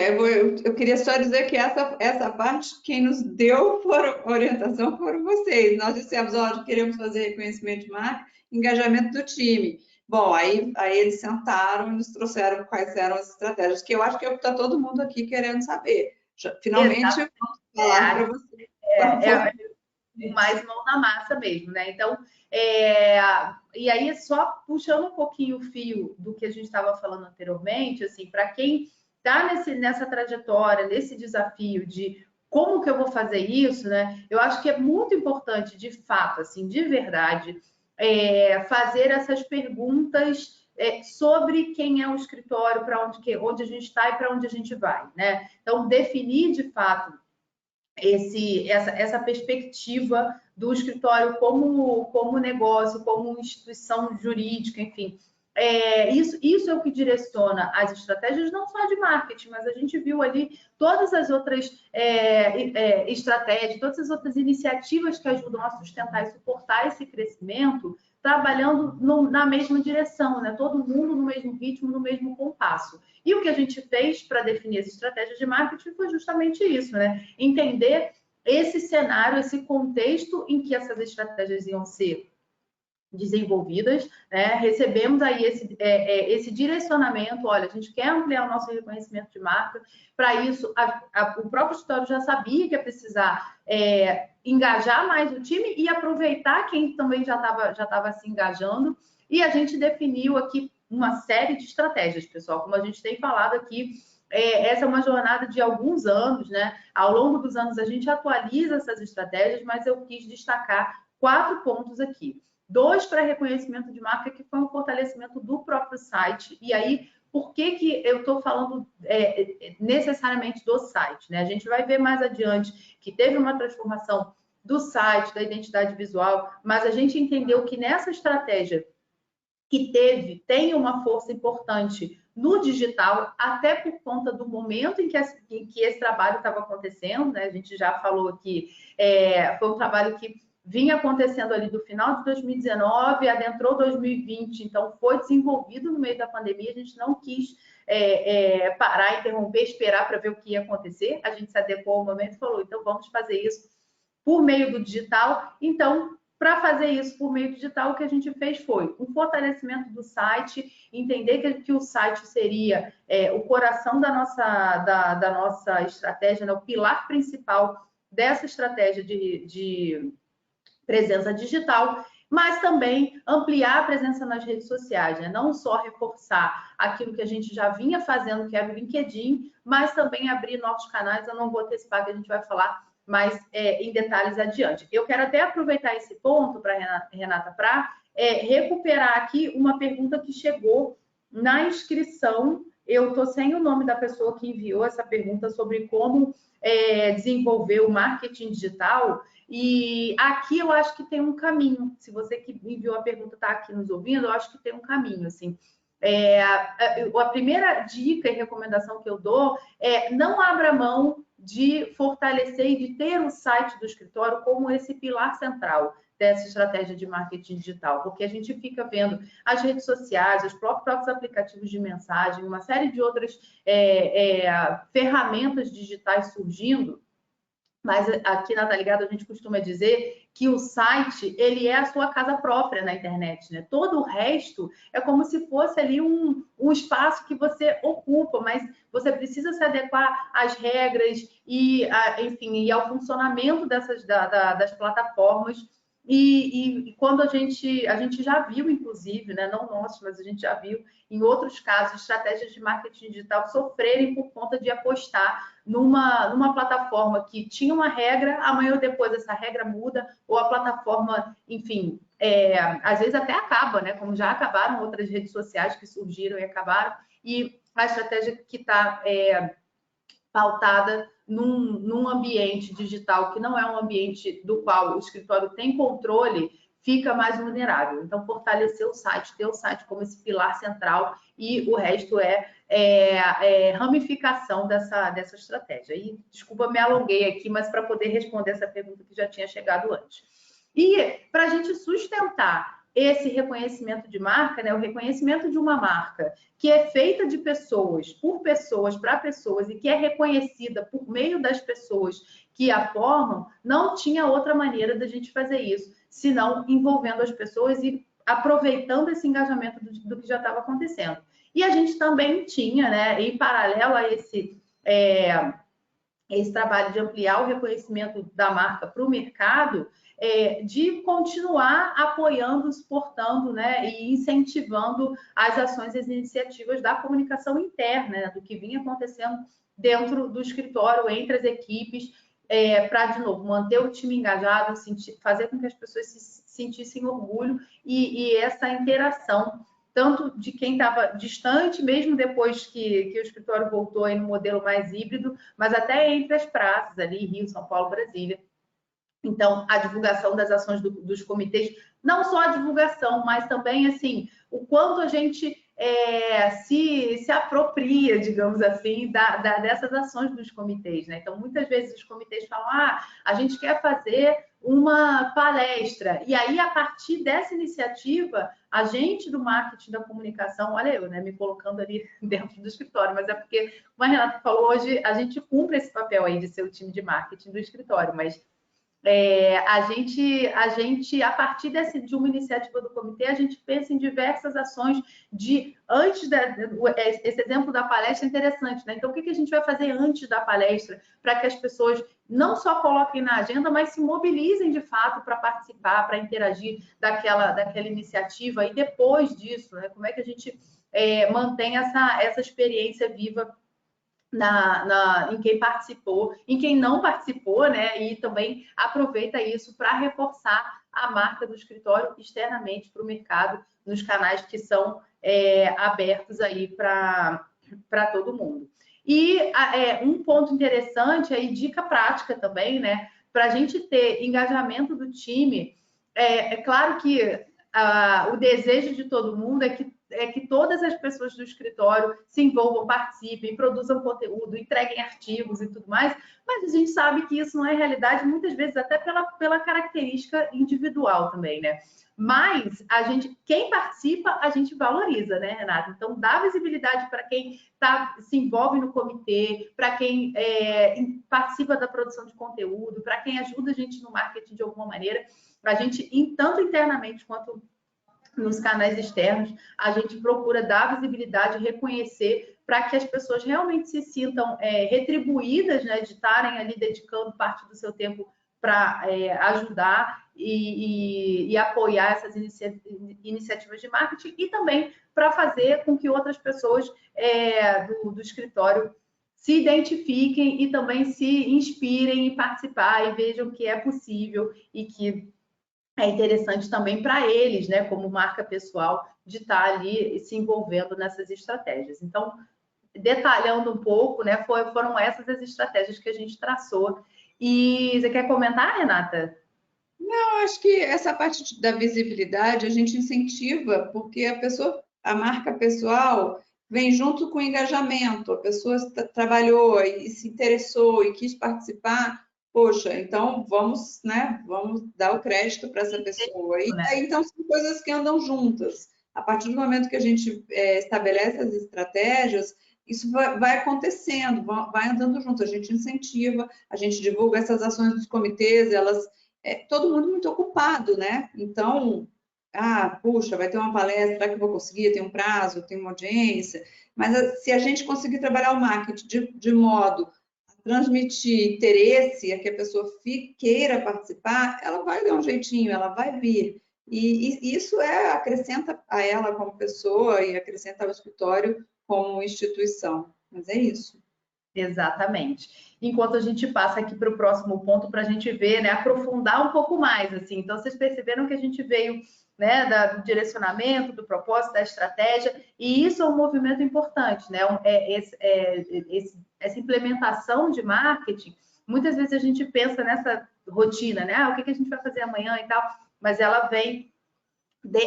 Speaker 3: Eu queria só dizer que essa parte, quem nos deu orientação foram vocês. Nós dissemos, queremos fazer reconhecimento de marca, engajamento do time. Bom, aí eles sentaram e nos trouxeram quais eram as estratégias, que eu acho que está todo mundo aqui querendo saber. Finalmente, eu vou falar para vocês.
Speaker 2: Mais mão na massa mesmo, né? Então, e aí, só puxando um pouquinho o fio do que a gente estava falando anteriormente, assim, para quem está nessa trajetória, nesse desafio de como que eu vou fazer isso, né? Eu acho que é muito importante, de fato, assim, de verdade, fazer essas perguntas sobre quem é o escritório, para onde a gente está e para onde a gente vai, né? Então, definir, de fato, essa perspectiva do escritório como negócio, como instituição jurídica, enfim, Isso é o que direciona as estratégias, não só de marketing, mas a gente viu ali todas as outras estratégias, todas as outras iniciativas que ajudam a sustentar e suportar esse crescimento, trabalhando na mesma direção, né? Todo mundo no mesmo ritmo, no mesmo compasso. E o que a gente fez para definir as estratégias de marketing foi justamente isso, né? Entender esse cenário, esse contexto em que essas estratégias iam ser desenvolvidas, né? Recebemos aí esse direcionamento, olha, a gente quer ampliar o nosso reconhecimento de marca, para isso o próprio escritório já sabia que ia precisar engajar mais o time e aproveitar quem também já estava se engajando, e a gente definiu aqui uma série de estratégias, pessoal, como a gente tem falado aqui, essa é uma jornada de alguns anos, né? Ao longo dos anos a gente atualiza essas estratégias, mas eu quis destacar 4 pontos aqui. 2 para reconhecimento de marca, que foi um fortalecimento do próprio site. E aí, por que eu estou falando necessariamente do site, né? A gente vai ver mais adiante que teve uma transformação do site, da identidade visual, mas a gente entendeu que nessa estratégia que tem uma força importante no digital, até por conta do momento em que esse trabalho estava acontecendo, né? A gente já falou aqui, foi um trabalho que vinha acontecendo ali do final de 2019, adentrou 2020, então foi desenvolvido no meio da pandemia, a gente não quis parar, interromper, esperar para ver o que ia acontecer, a gente se adequou ao momento e falou, então vamos fazer isso por meio do digital. Então, para fazer isso por meio digital, o que a gente fez foi um fortalecimento do site, entender que o site seria o coração da nossa estratégia, né? O pilar principal dessa estratégia de presença digital, mas também ampliar a presença nas redes sociais, né? Não só reforçar aquilo que a gente já vinha fazendo, que era o LinkedIn, mas também abrir novos canais. Eu não vou antecipar, que a gente vai falar mais em detalhes adiante. Eu quero até aproveitar esse ponto, Renata, para recuperar aqui uma pergunta que chegou na inscrição. Eu estou sem o nome da pessoa que enviou essa pergunta sobre como desenvolver o marketing digital. E aqui eu acho que tem um caminho. Se você que enviou a pergunta está aqui nos ouvindo, eu acho que tem um caminho, assim. A primeira dica e recomendação que eu dou é não abra mão de fortalecer e de ter o site do escritório como esse pilar central dessa estratégia de marketing digital, porque a gente fica vendo as redes sociais, os próprios aplicativos de mensagem, uma série de outras ferramentas digitais surgindo. Mas aqui na Tá Ligado a gente costuma dizer que o site, ele é a sua casa própria na internet, né? Todo o resto é como se fosse ali um espaço que você ocupa, mas você precisa se adequar às regras e, enfim, e ao funcionamento das plataformas. E quando a gente já viu, inclusive, né? Não nós, mas a gente já viu em outros casos, estratégias de marketing digital sofrerem por conta de apostar numa plataforma que tinha uma regra, amanhã ou depois essa regra muda, ou a plataforma, enfim, às vezes até acaba, né? Como já acabaram outras redes sociais que surgiram e acabaram, e a estratégia que está pautada num ambiente digital que não é um ambiente do qual o escritório tem controle, fica mais vulnerável. Então, fortalecer o site, ter o site como esse pilar central e o resto ramificação dessa estratégia. E, desculpa, me alonguei aqui, mas para poder responder essa pergunta que já tinha chegado antes. E para a gente sustentar esse reconhecimento de marca, né, o reconhecimento de uma marca que é feita de pessoas, por pessoas, para pessoas, e que é reconhecida por meio das pessoas que a formam, não tinha outra maneira da gente fazer isso, senão envolvendo as pessoas e aproveitando esse engajamento do que já estava acontecendo. E a gente também tinha, né, em paralelo a esse trabalho de ampliar o reconhecimento da marca para o mercado, de continuar apoiando, suportando, né, e incentivando as ações e as iniciativas da comunicação interna, né, do que vinha acontecendo dentro do escritório, entre as equipes, para, de novo, manter o time engajado, fazer com que as pessoas se sentissem orgulho e essa interação, tanto de quem estava distante, mesmo depois que o escritório voltou aí no modelo mais híbrido, mas até entre as praças ali, Rio, São Paulo, Brasília. Então, a divulgação das ações dos comitês, não só a divulgação, mas também, assim, o quanto a gente se apropria, digamos assim, dessas ações dos comitês, né? Então, muitas vezes os comitês falam, a gente quer fazer uma palestra. E aí, a partir dessa iniciativa, a gente do marketing da comunicação, olha eu, né, me colocando ali dentro do escritório, mas é porque, como a Renata falou, hoje a gente cumpre esse papel aí de ser o time de marketing do escritório, mas a gente, a partir de uma iniciativa do comitê, a gente pensa em diversas ações esse exemplo da palestra é interessante, né? Então, o que a gente vai fazer antes da palestra para que as pessoas não só coloquem na agenda, mas se mobilizem de fato para participar, para interagir daquela iniciativa, e depois disso, né? Como é que a gente mantém essa experiência viva em quem participou, em quem não participou, né? E também aproveita isso para reforçar a marca do escritório externamente para o mercado, nos canais que são abertos aí para todo mundo. E um ponto interessante aí, dica prática também, né? Para a gente ter engajamento do time, é claro que o desejo de todo mundo é que todas as pessoas do escritório se envolvam, participem, produzam conteúdo, entreguem artigos e tudo mais, mas a gente sabe que isso não é realidade, muitas vezes até pela característica individual também, né? Mas quem participa, a gente valoriza, né, Renata? Então, dá visibilidade para quem se envolve no comitê, para quem participa da produção de conteúdo, para quem ajuda a gente no marketing de alguma maneira. A gente, tanto internamente quanto nos canais externos, a gente procura dar visibilidade, reconhecer, para que as pessoas realmente se sintam retribuídas, né, de estarem ali dedicando parte do seu tempo para ajudar e apoiar essas iniciativas de marketing, e também para fazer com que outras pessoas do escritório se identifiquem e também se inspirem em participar e vejam que é possível e que é interessante também para eles, né, como marca pessoal, de estar ali se envolvendo nessas estratégias. Então, detalhando um pouco, né, foram essas as estratégias que a gente traçou. E você quer comentar, Renata?
Speaker 3: Não, acho que essa parte da visibilidade a gente incentiva, porque a marca pessoal vem junto com o engajamento. A pessoa trabalhou e se interessou e quis participar. Poxa, então vamos, né? Vamos dar o crédito para essa pessoa. E aí, então são coisas que andam juntas. A partir do momento que a gente estabelece as estratégias, isso vai acontecendo, vai andando junto. A gente incentiva, a gente divulga essas ações dos comitês, todo mundo muito ocupado, né? Então, puxa, vai ter uma palestra, será que eu vou conseguir? Tem um prazo, tem uma audiência. Mas se a gente conseguir trabalhar o marketing de modo a transmitir interesse, a que a pessoa queira participar, ela vai dar um jeitinho, ela vai vir. E isso acrescenta a ela como pessoa e acrescenta ao escritório como instituição. Mas é isso.
Speaker 2: Exatamente. Enquanto a gente passa aqui para o próximo ponto, para a gente ver, né, aprofundar um pouco mais, assim. Então, vocês perceberam que a gente veio, né, do direcionamento, do propósito, da estratégia, e isso é um movimento importante, né? Essa implementação de marketing, muitas vezes a gente pensa nessa rotina, né? O que a gente vai fazer amanhã e tal, mas ela vem,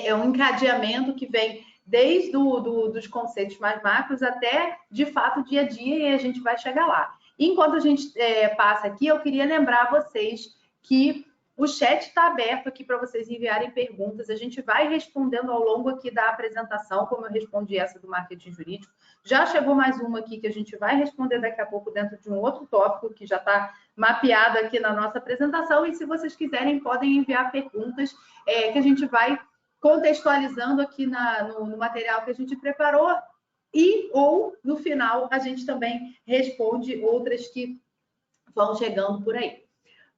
Speaker 2: é um encadeamento que vem desde dos conceitos mais macros até, de fato, dia a dia, e a gente vai chegar lá. Enquanto a gente passa aqui, eu queria lembrar vocês que o chat está aberto aqui para vocês enviarem perguntas. A gente vai respondendo ao longo aqui da apresentação, como eu respondi essa do marketing jurídico. Já chegou mais uma aqui que a gente vai responder daqui a pouco dentro de um outro tópico que já está mapeado aqui na nossa apresentação. E se vocês quiserem, podem enviar perguntas que a gente vai contextualizando aqui no material que a gente preparou, ou no final a gente também responde outras que vão chegando por aí.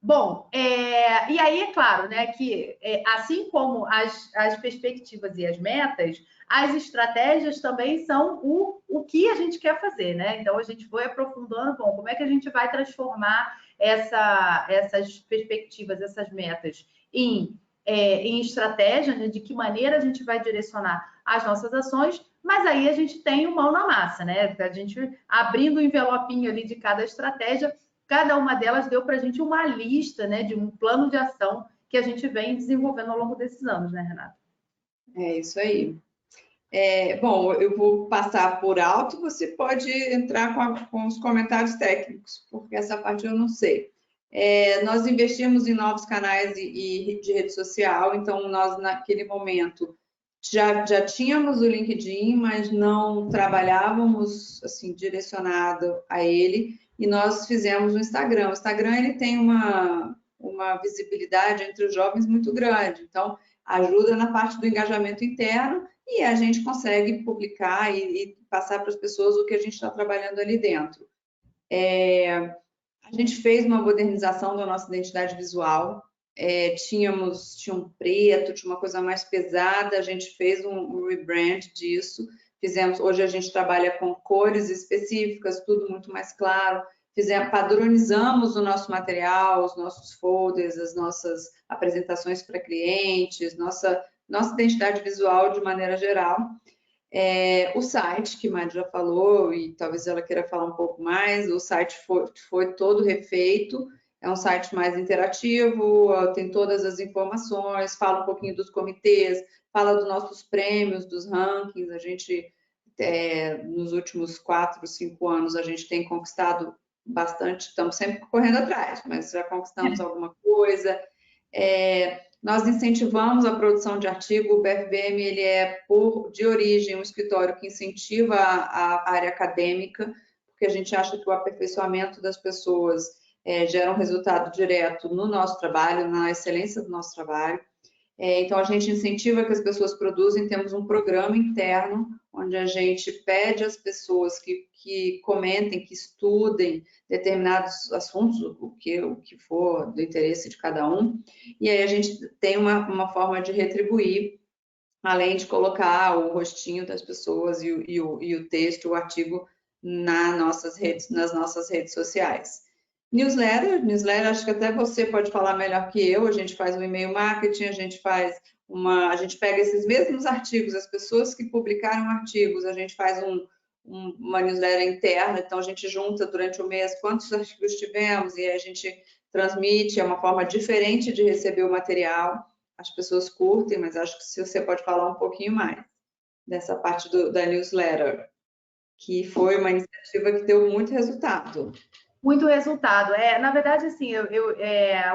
Speaker 2: Bom, e aí é claro, né, que assim como as perspectivas e as metas, as estratégias também são o que a gente quer fazer, né? Então a gente foi aprofundando, bom, como é que a gente vai transformar essas perspectivas, essas metas em estratégia, né, de que maneira a gente vai direcionar as nossas ações, mas aí a gente tem o mão na massa, né? A gente abrindo o envelopinho ali de cada estratégia, cada uma delas deu para a gente uma lista, né, de um plano de ação que a gente vem desenvolvendo ao longo desses anos, né, Renata?
Speaker 3: É isso aí. Bom, eu vou passar por alto, você pode entrar com os comentários técnicos, porque essa parte eu não sei. Nós investimos em novos canais de rede social, então nós naquele momento já tínhamos o LinkedIn, mas não trabalhávamos assim direcionado a ele, e nós fizemos o Instagram. O Instagram ele tem uma visibilidade entre os jovens muito grande, então ajuda na parte do engajamento interno e a gente consegue publicar e passar para as pessoas o que a gente está trabalhando ali dentro. A gente fez uma modernização da nossa identidade visual, tinha um preto, tinha uma coisa mais pesada, a gente fez um rebrand disso, hoje a gente trabalha com cores específicas, tudo muito mais claro, padronizamos o nosso material, os nossos folders, as nossas apresentações para clientes, nossa identidade visual de maneira geral. O site, que a Mari já falou, e talvez ela queira falar um pouco mais, o site foi todo refeito, é um site mais interativo, tem todas as informações, fala um pouquinho dos comitês, fala dos nossos prêmios, dos rankings, a gente, nos últimos 4, 5 anos, a gente tem conquistado bastante, estamos sempre correndo atrás, mas já conquistamos alguma coisa. Nós incentivamos a produção de artigo, o BFBM ele de origem um escritório que incentiva a área acadêmica, porque a gente acha que o aperfeiçoamento das pessoas gera um resultado direto no nosso trabalho, na excelência do nosso trabalho. Então, a gente incentiva que as pessoas produzem, temos um programa interno, onde a gente pede às pessoas que comentem, que estudem determinados assuntos, o que for do interesse de cada um, e aí a gente tem uma forma de retribuir, além de colocar o rostinho das pessoas e o texto, o artigo nas nossas redes sociais. Newsletter, acho que até você pode falar melhor que eu, a gente faz um e-mail marketing, a gente pega esses mesmos artigos, as pessoas que publicaram artigos, a gente faz uma newsletter interna, então a gente junta durante o mês quantos artigos tivemos e a gente transmite, é uma forma diferente de receber o material, as pessoas curtem, mas acho que você pode falar um pouquinho mais dessa parte da newsletter, que foi uma iniciativa que deu muito resultado.
Speaker 2: Muito resultado. Na verdade, assim,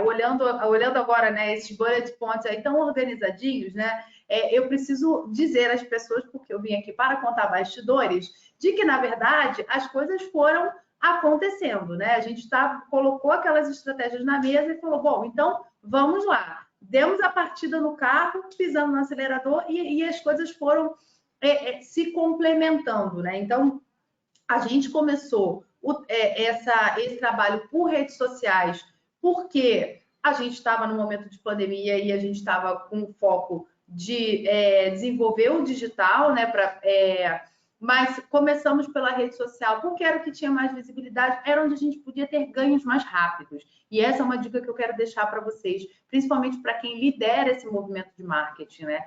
Speaker 2: olhando agora, né, esses bullet points aí tão organizadinhos, né, eu preciso dizer às pessoas, porque eu vim aqui para contar bastidores, de que, na verdade, as coisas foram acontecendo, né? A gente colocou aquelas estratégias na mesa e falou, bom, então, vamos lá. Demos a partida no carro, pisamos no acelerador e as coisas foram se complementando, né? Então, a gente começou esse trabalho por redes sociais, porque a gente estava no momento de pandemia e a gente estava com o foco de desenvolver o digital, né? Mas começamos pela rede social, porque era o que tinha mais visibilidade, era onde a gente podia ter ganhos mais rápidos. E essa é uma dica que eu quero deixar para vocês, principalmente para quem lidera esse movimento de marketing, né?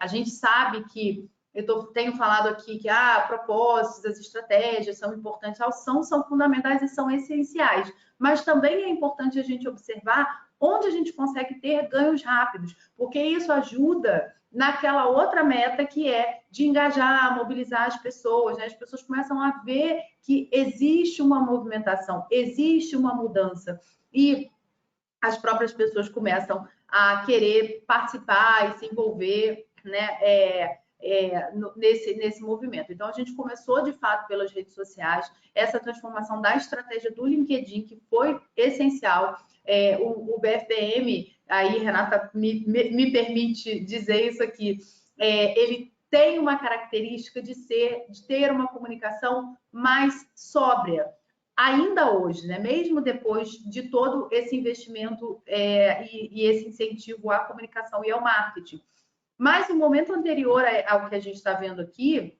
Speaker 2: A gente sabe que tenho falado aqui que propósitos, as estratégias são importantes, são fundamentais e são essenciais, mas também é importante a gente observar onde a gente consegue ter ganhos rápidos, porque isso ajuda naquela outra meta que é de engajar, mobilizar as pessoas, né? As pessoas começam a ver que existe uma movimentação, existe uma mudança e as próprias pessoas começam a querer participar e se envolver, né? Nesse movimento. Então, a gente começou, de fato, pelas redes sociais, essa transformação da estratégia do LinkedIn, que foi essencial. O BFBM, aí, Renata, me permite dizer isso aqui, ele tem uma característica de ter uma comunicação mais sóbria. Ainda hoje, né? Mesmo depois de todo esse investimento e esse incentivo à comunicação e ao marketing. Mas no momento anterior ao que a gente está vendo aqui,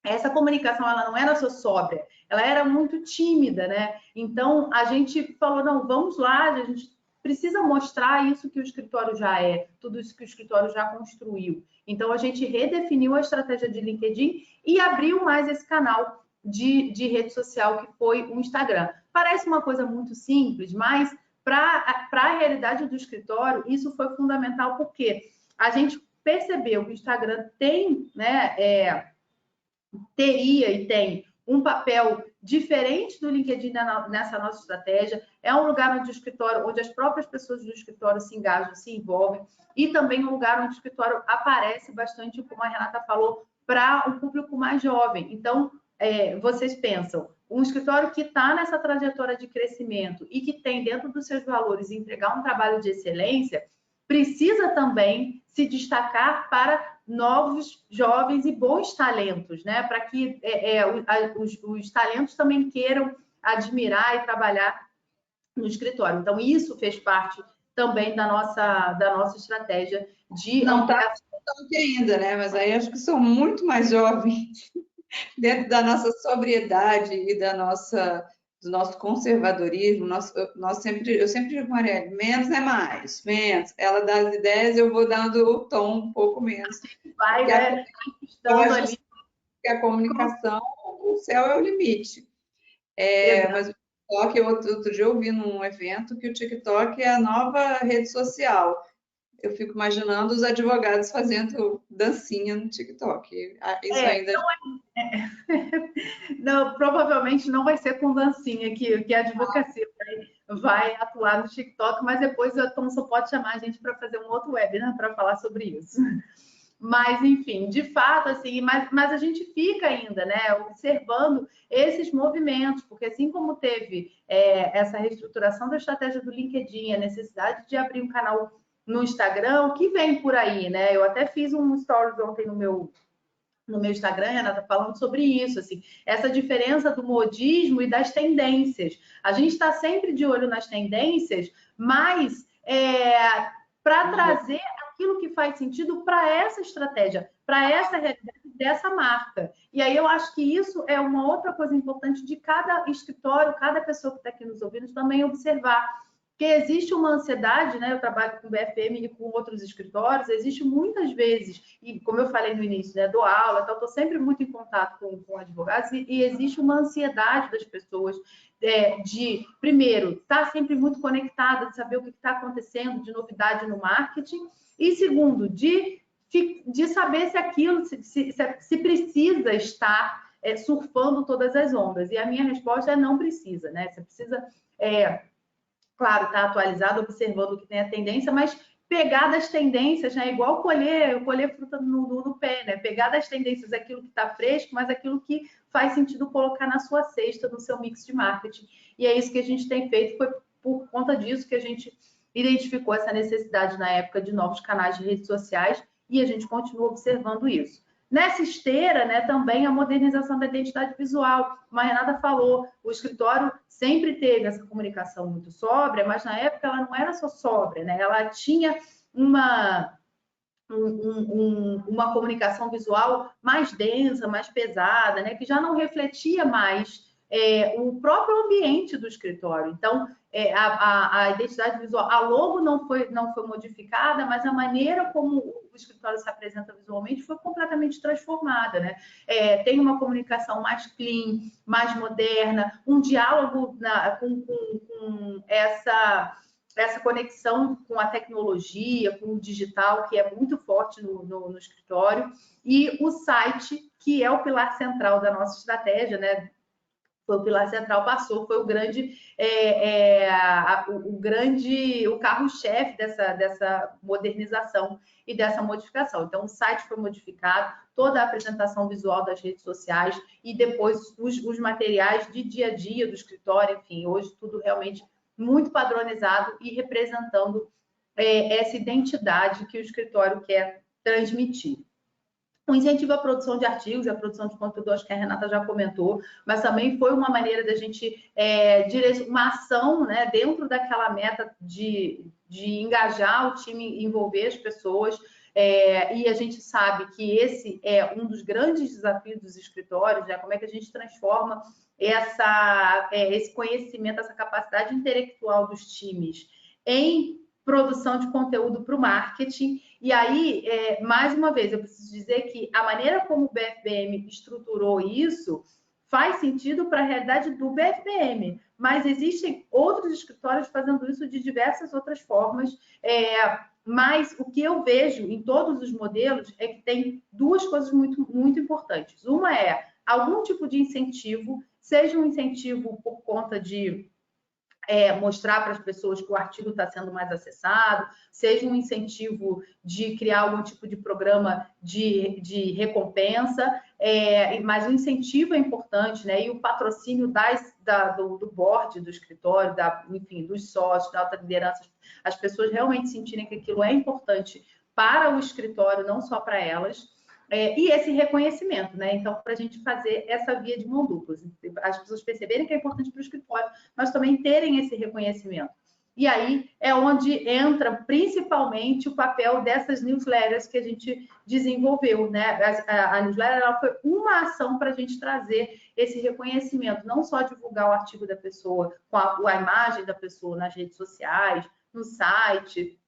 Speaker 2: essa comunicação ela não era só sóbria, ela era muito tímida, né? Então a gente falou, não, vamos lá, a gente precisa mostrar isso que o escritório já tudo isso que o escritório já construiu. Então a gente redefiniu a estratégia de LinkedIn e abriu mais esse canal de rede social que foi o Instagram. Parece uma coisa muito simples, mas para a realidade do escritório, isso foi fundamental, porque a gente percebeu que o Instagram tem, né, teria e tem um papel diferente do LinkedIn nessa nossa estratégia. É um lugar onde o escritório, onde as próprias pessoas do escritório se engajam, se envolvem, e também um lugar onde o escritório aparece bastante, como a Renata falou, para um público mais jovem. Então, vocês pensam, um escritório que está nessa trajetória de crescimento e que tem dentro dos seus valores entregar um trabalho de excelência, precisa também se destacar para novos, jovens e bons talentos, né? Para que os talentos também queiram admirar e trabalhar no escritório. Então, isso fez parte também da nossa estratégia de
Speaker 3: Não está
Speaker 2: ampliação.
Speaker 3: aqui ainda, né? Mas aí acho que são muito mais jovens dentro da nossa sobriedade e do nosso conservadorismo. Eu sempre digo, Marielle, menos é mais, menos. Ela dá as ideias, eu vou dando o tom um pouco menos.
Speaker 2: Vai, né?
Speaker 3: Eu acho que a comunicação, o céu é o limite. Mas o TikTok, outro dia eu vi num evento que o TikTok é a nova rede social. Eu fico imaginando os advogados fazendo dancinha no TikTok. Isso ainda...
Speaker 2: Não, provavelmente não vai ser com dancinha que a advocacia vai atuar no TikTok, mas depois a Thomson pode chamar a gente para fazer um outro webinar para falar sobre isso. Mas, enfim, de fato, assim, mas a gente fica ainda, né, observando esses movimentos, porque assim como teve essa reestruturação da estratégia do LinkedIn, a necessidade de abrir um canal no Instagram, o que vem por aí, né? Eu até fiz um stories ontem no meu Instagram, Renata, falando sobre isso, assim, essa diferença do modismo e das tendências. A gente está sempre de olho nas tendências, mas para trazer aquilo que faz sentido para essa estratégia, para essa realidade dessa marca. E aí eu acho que isso é uma outra coisa importante de cada escritório, cada pessoa que está aqui nos ouvindo também observar. Porque existe uma ansiedade, né? Eu trabalho com o BFM e com outros escritórios, existe muitas vezes, e como eu falei no início, né, dou aula, então estou sempre muito em contato com advogados, e existe uma ansiedade das pessoas de, primeiro, estar sempre muito conectada, de saber o que está acontecendo de novidade no marketing, e segundo, de saber se aquilo, se precisa estar surfando todas as ondas. E a minha resposta é não precisa, né? Você precisa... claro, está atualizado, observando o que tem a tendência, mas pegar das tendências, né? Igual colher fruta no pé, né? Pegar das tendências aquilo que está fresco, mas aquilo que faz sentido colocar na sua cesta, no seu mix de marketing. E é isso que a gente tem feito, foi por conta disso que a gente identificou essa necessidade na época de novos canais de redes sociais e a gente continua observando isso. Nessa esteira, né, também a modernização da identidade visual. Como a Renata falou, o escritório sempre teve essa comunicação muito sóbria, mas na época ela não era só sóbria, né? Ela tinha uma comunicação visual mais densa, mais pesada, né? Que já não refletia mais o próprio ambiente do escritório. Então, a identidade visual, a logo não foi modificada, mas a maneira como o escritório se apresenta visualmente foi completamente transformada, né? Tem uma comunicação mais clean, mais moderna, um diálogo com essa conexão com a tecnologia, com o digital, que é muito forte no escritório, e o site, que é o pilar central da nossa estratégia, né? Foi o pilar central, foi o o carro-chefe dessa modernização e dessa modificação. Então, o site foi modificado, toda a apresentação visual das redes sociais e depois os materiais de dia a dia do escritório, enfim, hoje tudo realmente muito padronizado e representando essa identidade que o escritório quer transmitir. O incentivo à produção de artigos e à produção de conteúdo, acho que a Renata já comentou, mas também foi uma maneira da gente uma ação, né, dentro daquela meta de engajar o time, envolver as pessoas, e a gente sabe que esse é um dos grandes desafios dos escritórios, né, como é que a gente transforma esse conhecimento, essa capacidade intelectual dos times em produção de conteúdo para o marketing. E aí, mais uma vez, eu preciso dizer que a maneira como o BFBM estruturou isso faz sentido para a realidade do BFBM, mas existem outros escritórios fazendo isso de diversas outras formas. Mas o que eu vejo em todos os modelos é que tem duas coisas muito, muito importantes. Uma é algum tipo de incentivo, seja um incentivo por conta de mostrar para as pessoas que o artigo está sendo mais acessado, seja um incentivo de criar algum tipo de programa de recompensa, mas o incentivo é importante, né? E o patrocínio do board do escritório, enfim, dos sócios, da alta liderança, as pessoas realmente sentirem que aquilo é importante para o escritório, não só para elas. E esse reconhecimento, né? Então, para a gente fazer essa via de mão dupla, as pessoas perceberem que é importante para o escritório, mas também terem esse reconhecimento. E aí é onde entra principalmente o papel dessas newsletters que a gente desenvolveu, né? A newsletter ela foi uma ação para a gente trazer esse reconhecimento, não só divulgar o artigo da pessoa com a imagem da pessoa nas redes sociais, no site,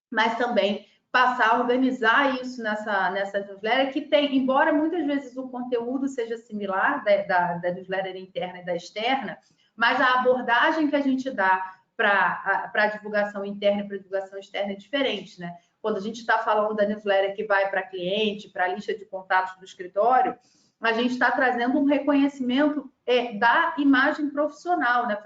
Speaker 2: mas também passar a organizar isso nessa newsletter, que tem, embora muitas vezes o conteúdo seja similar da newsletter interna e da externa, mas a abordagem que a gente dá para a divulgação interna e para a divulgação externa é diferente, né? Quando a gente está falando da newsletter que vai para cliente, para a lista de contatos do escritório, a gente está trazendo um reconhecimento da imagem profissional, né?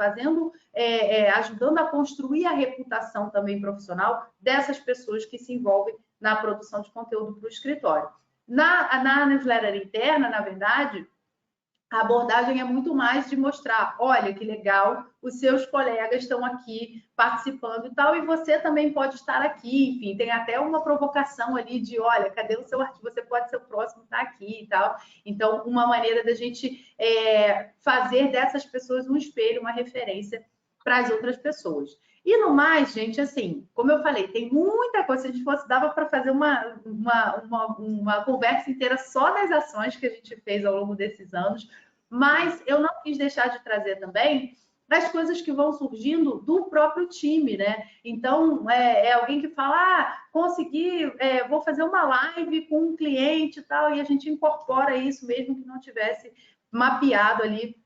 Speaker 2: Ajudando a construir a reputação também profissional dessas pessoas que se envolvem na produção de conteúdo para o escritório. Na newsletter interna, na verdade, a abordagem é muito mais de mostrar, olha que legal, os seus colegas estão aqui participando e tal, e você também pode estar aqui, enfim, tem até uma provocação ali de, olha, cadê o seu artigo? Você pode ser o próximo a estar aqui e tal. Então, uma maneira da gente fazer dessas pessoas um espelho, uma referência para as outras pessoas. E no mais, gente, assim, como eu falei, tem muita coisa, se a gente fosse, dava para fazer uma conversa inteira só das ações que a gente fez ao longo desses anos, mas eu não quis deixar de trazer também as coisas que vão surgindo do próprio time, né? Então, alguém que fala, consegui, vou fazer uma live com um cliente e tal, e a gente incorpora isso mesmo que não tivesse mapeado ali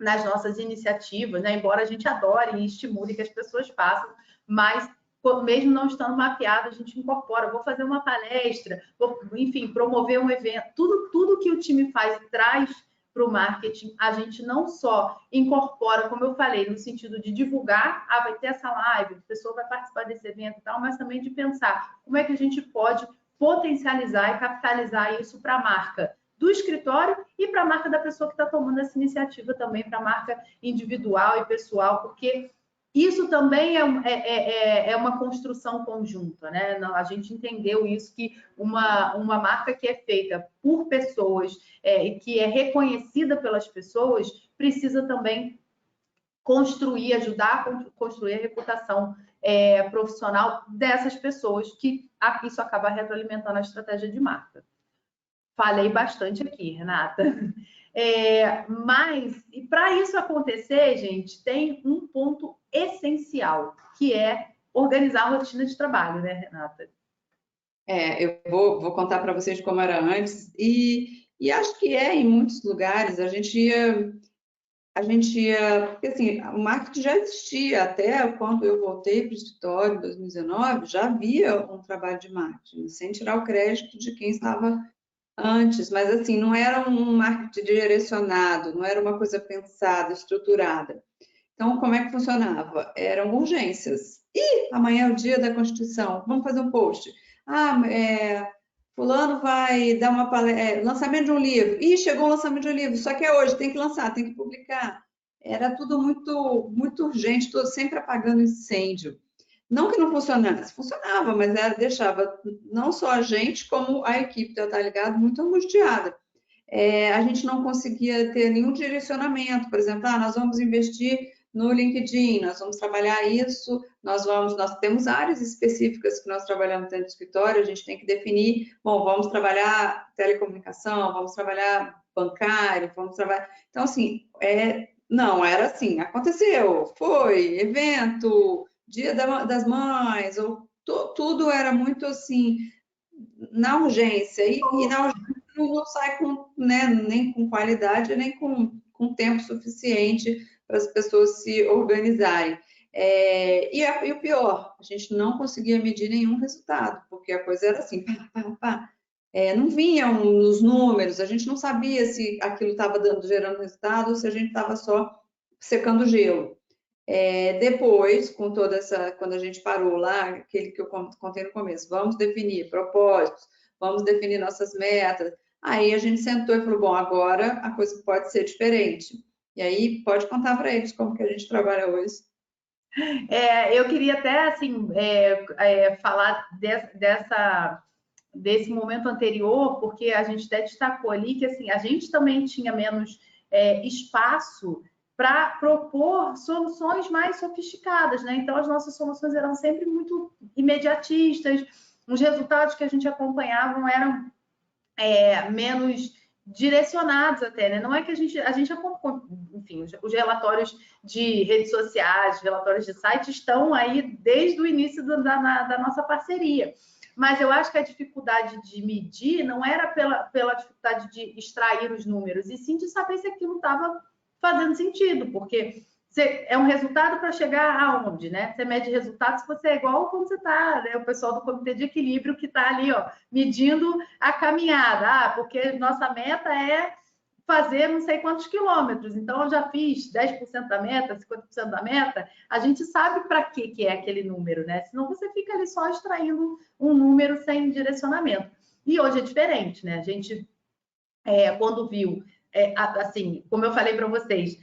Speaker 2: nas nossas iniciativas, né? Embora a gente adore e estimule que as pessoas façam, mas mesmo não estando mapeado, a gente incorpora, vou fazer uma palestra, enfim, promover um evento, tudo que o time faz e traz para o marketing, a gente não só incorpora, como eu falei, no sentido de divulgar, vai ter essa live, a pessoa vai participar desse evento e tal, mas também de pensar como é que a gente pode potencializar e capitalizar isso para a marca do escritório e para a marca da pessoa que está tomando essa iniciativa também, para a marca individual e pessoal, porque isso também é uma construção conjunta, né? A gente entendeu isso, que uma marca que é feita por pessoas e que é reconhecida pelas pessoas, precisa também ajudar a construir a reputação profissional dessas pessoas, que isso acaba retroalimentando a estratégia de marca. Falei bastante aqui, Renata. Mas, e para isso acontecer, gente, tem um ponto essencial, que é organizar a rotina de trabalho, né, Renata?
Speaker 3: Eu vou contar para vocês como era antes, e acho que em muitos lugares a gente ia, porque assim, o marketing já existia, até quando eu voltei para o escritório em 2019, já havia um trabalho de marketing, sem tirar o crédito de quem estava antes, mas assim, não era um marketing direcionado, não era uma coisa pensada, estruturada. Então, como é que funcionava? Eram urgências. Amanhã é o dia da Constituição, vamos fazer um post. Fulano vai dar uma palestra, lançamento de um livro. Chegou o lançamento de um livro, só que é hoje, tem que lançar, tem que publicar. Era tudo muito, muito urgente, tudo sempre apagando incêndio. Não que não funcionasse, funcionava, mas deixava não só a gente, como a equipe da Tá Ligado muito angustiada. A gente não conseguia ter nenhum direcionamento, por exemplo, nós vamos investir no LinkedIn, nós vamos trabalhar isso, nós temos áreas específicas que nós trabalhamos dentro do escritório, a gente tem que definir, vamos trabalhar telecomunicação, vamos trabalhar bancário, vamos trabalhar... Então, assim, não, era assim, aconteceu, foi, evento... Dia das Mães, tudo era muito assim, na urgência, e na urgência não sai com, né, nem com qualidade, nem com tempo suficiente para as pessoas se organizarem. E o pior, a gente não conseguia medir nenhum resultado, porque a coisa era assim, pá, pá, pá. Não vinham os números, a gente não sabia se aquilo estava gerando resultado ou se a gente estava só secando gelo. Depois, com toda quando a gente parou lá, aquele que eu contei no começo, vamos definir propósitos, vamos definir nossas metas. Aí a gente sentou e falou, bom, agora a coisa pode ser diferente. E aí pode contar para eles como que a gente trabalha hoje.
Speaker 2: Eu queria até assim falar desse momento anterior, porque a gente até destacou ali que assim, a gente também tinha menos espaço para propor soluções mais sofisticadas, né? Então, as nossas soluções eram sempre muito imediatistas, os resultados que a gente acompanhava eram menos direcionados até, né? Não é que a gente enfim, os relatórios de redes sociais, relatórios de site estão aí desde o início da nossa parceria. Mas eu acho que a dificuldade de medir não era pela dificuldade de extrair os números, e sim de saber se aquilo estava fazendo sentido, porque é um resultado para chegar aonde, né? Você mede resultados se você é igual quando você está, né? O pessoal do Comitê de Equilíbrio que está ali, ó, medindo a caminhada. Porque nossa meta é fazer não sei quantos quilômetros. Então, eu já fiz 10% da meta, 50% da meta. A gente sabe para que é aquele número, né? Senão você fica ali só extraindo um número sem direcionamento. E hoje é diferente, né? A gente, quando viu assim, como eu falei para vocês,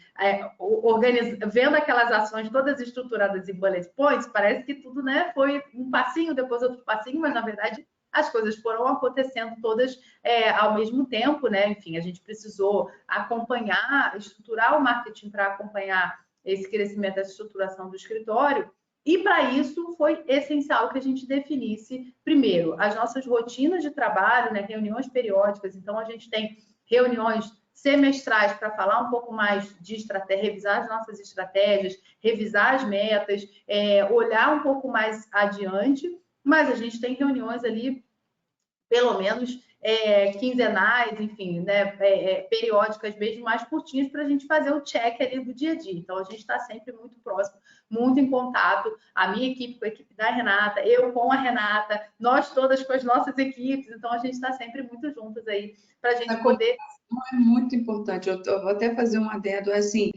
Speaker 2: vendo aquelas ações todas estruturadas em bullet points, parece que tudo, né, foi um passinho, depois outro passinho, mas na verdade as coisas foram acontecendo todas ao mesmo tempo, né? Enfim, a gente precisou acompanhar, estruturar o marketing para acompanhar esse crescimento, essa estruturação do escritório. E para isso foi essencial que a gente definisse, primeiro, as nossas rotinas de trabalho, né, reuniões periódicas. Então, a gente tem reuniões semestrais para falar um pouco mais de estratégia, revisar as nossas estratégias, revisar as metas, olhar um pouco mais adiante, mas a gente tem reuniões ali, pelo menos quinzenais, enfim, né, periódicas mesmo, mais curtinhas, para a gente fazer o check ali do dia a dia. Então, a gente está sempre muito próximo, muito em contato, a minha equipe com a equipe da Renata, eu com a Renata, nós todas com as nossas equipes, então a gente está sempre muito juntas aí, para a gente poder...
Speaker 3: É muito importante, eu vou até fazer um adendo, assim,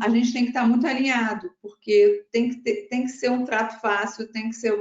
Speaker 3: a gente tem que estar muito alinhado, porque tem que ser um trato fácil, tem que ser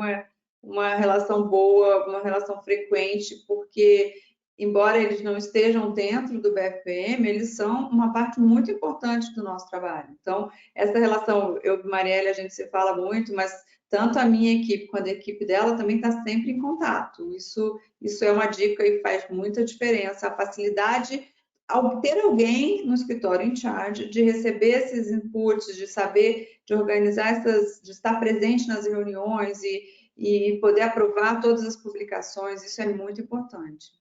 Speaker 3: uma relação boa, uma relação frequente, porque, embora eles não estejam dentro do BFPM, eles são uma parte muito importante do nosso trabalho. Então, essa relação, eu e Marielle, a gente se fala muito, mas tanto a minha equipe quanto a equipe dela também está sempre em contato. Isso é uma dica e faz muita diferença. A facilidade ao ter alguém no escritório em charge, de receber esses inputs, de saber, de organizar de estar presente nas reuniões e poder aprovar todas as publicações, isso é muito importante.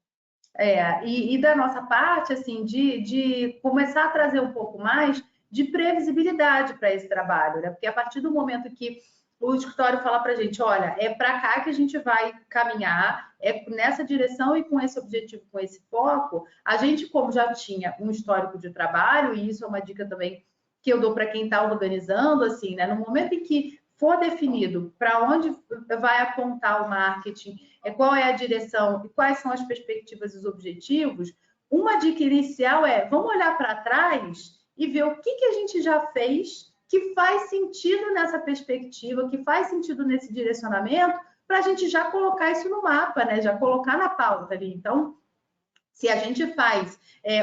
Speaker 2: E da nossa parte, assim, de começar a trazer um pouco mais de previsibilidade para esse trabalho, né? Porque a partir do momento que o escritório fala para a gente, olha, é para cá que a gente vai caminhar, é nessa direção e com esse objetivo, com esse foco, a gente, como já tinha um histórico de trabalho, e isso é uma dica também que eu dou para quem está organizando, assim, né? No momento em que for definido para onde vai apontar o marketing, qual é a direção e quais são as perspectivas e os objetivos, uma dica inicial vamos olhar para trás e ver o que a gente já fez que faz sentido nessa perspectiva, que faz sentido nesse direcionamento, para a gente já colocar isso no mapa, né? Já colocar na pauta ali. Então, se a gente faz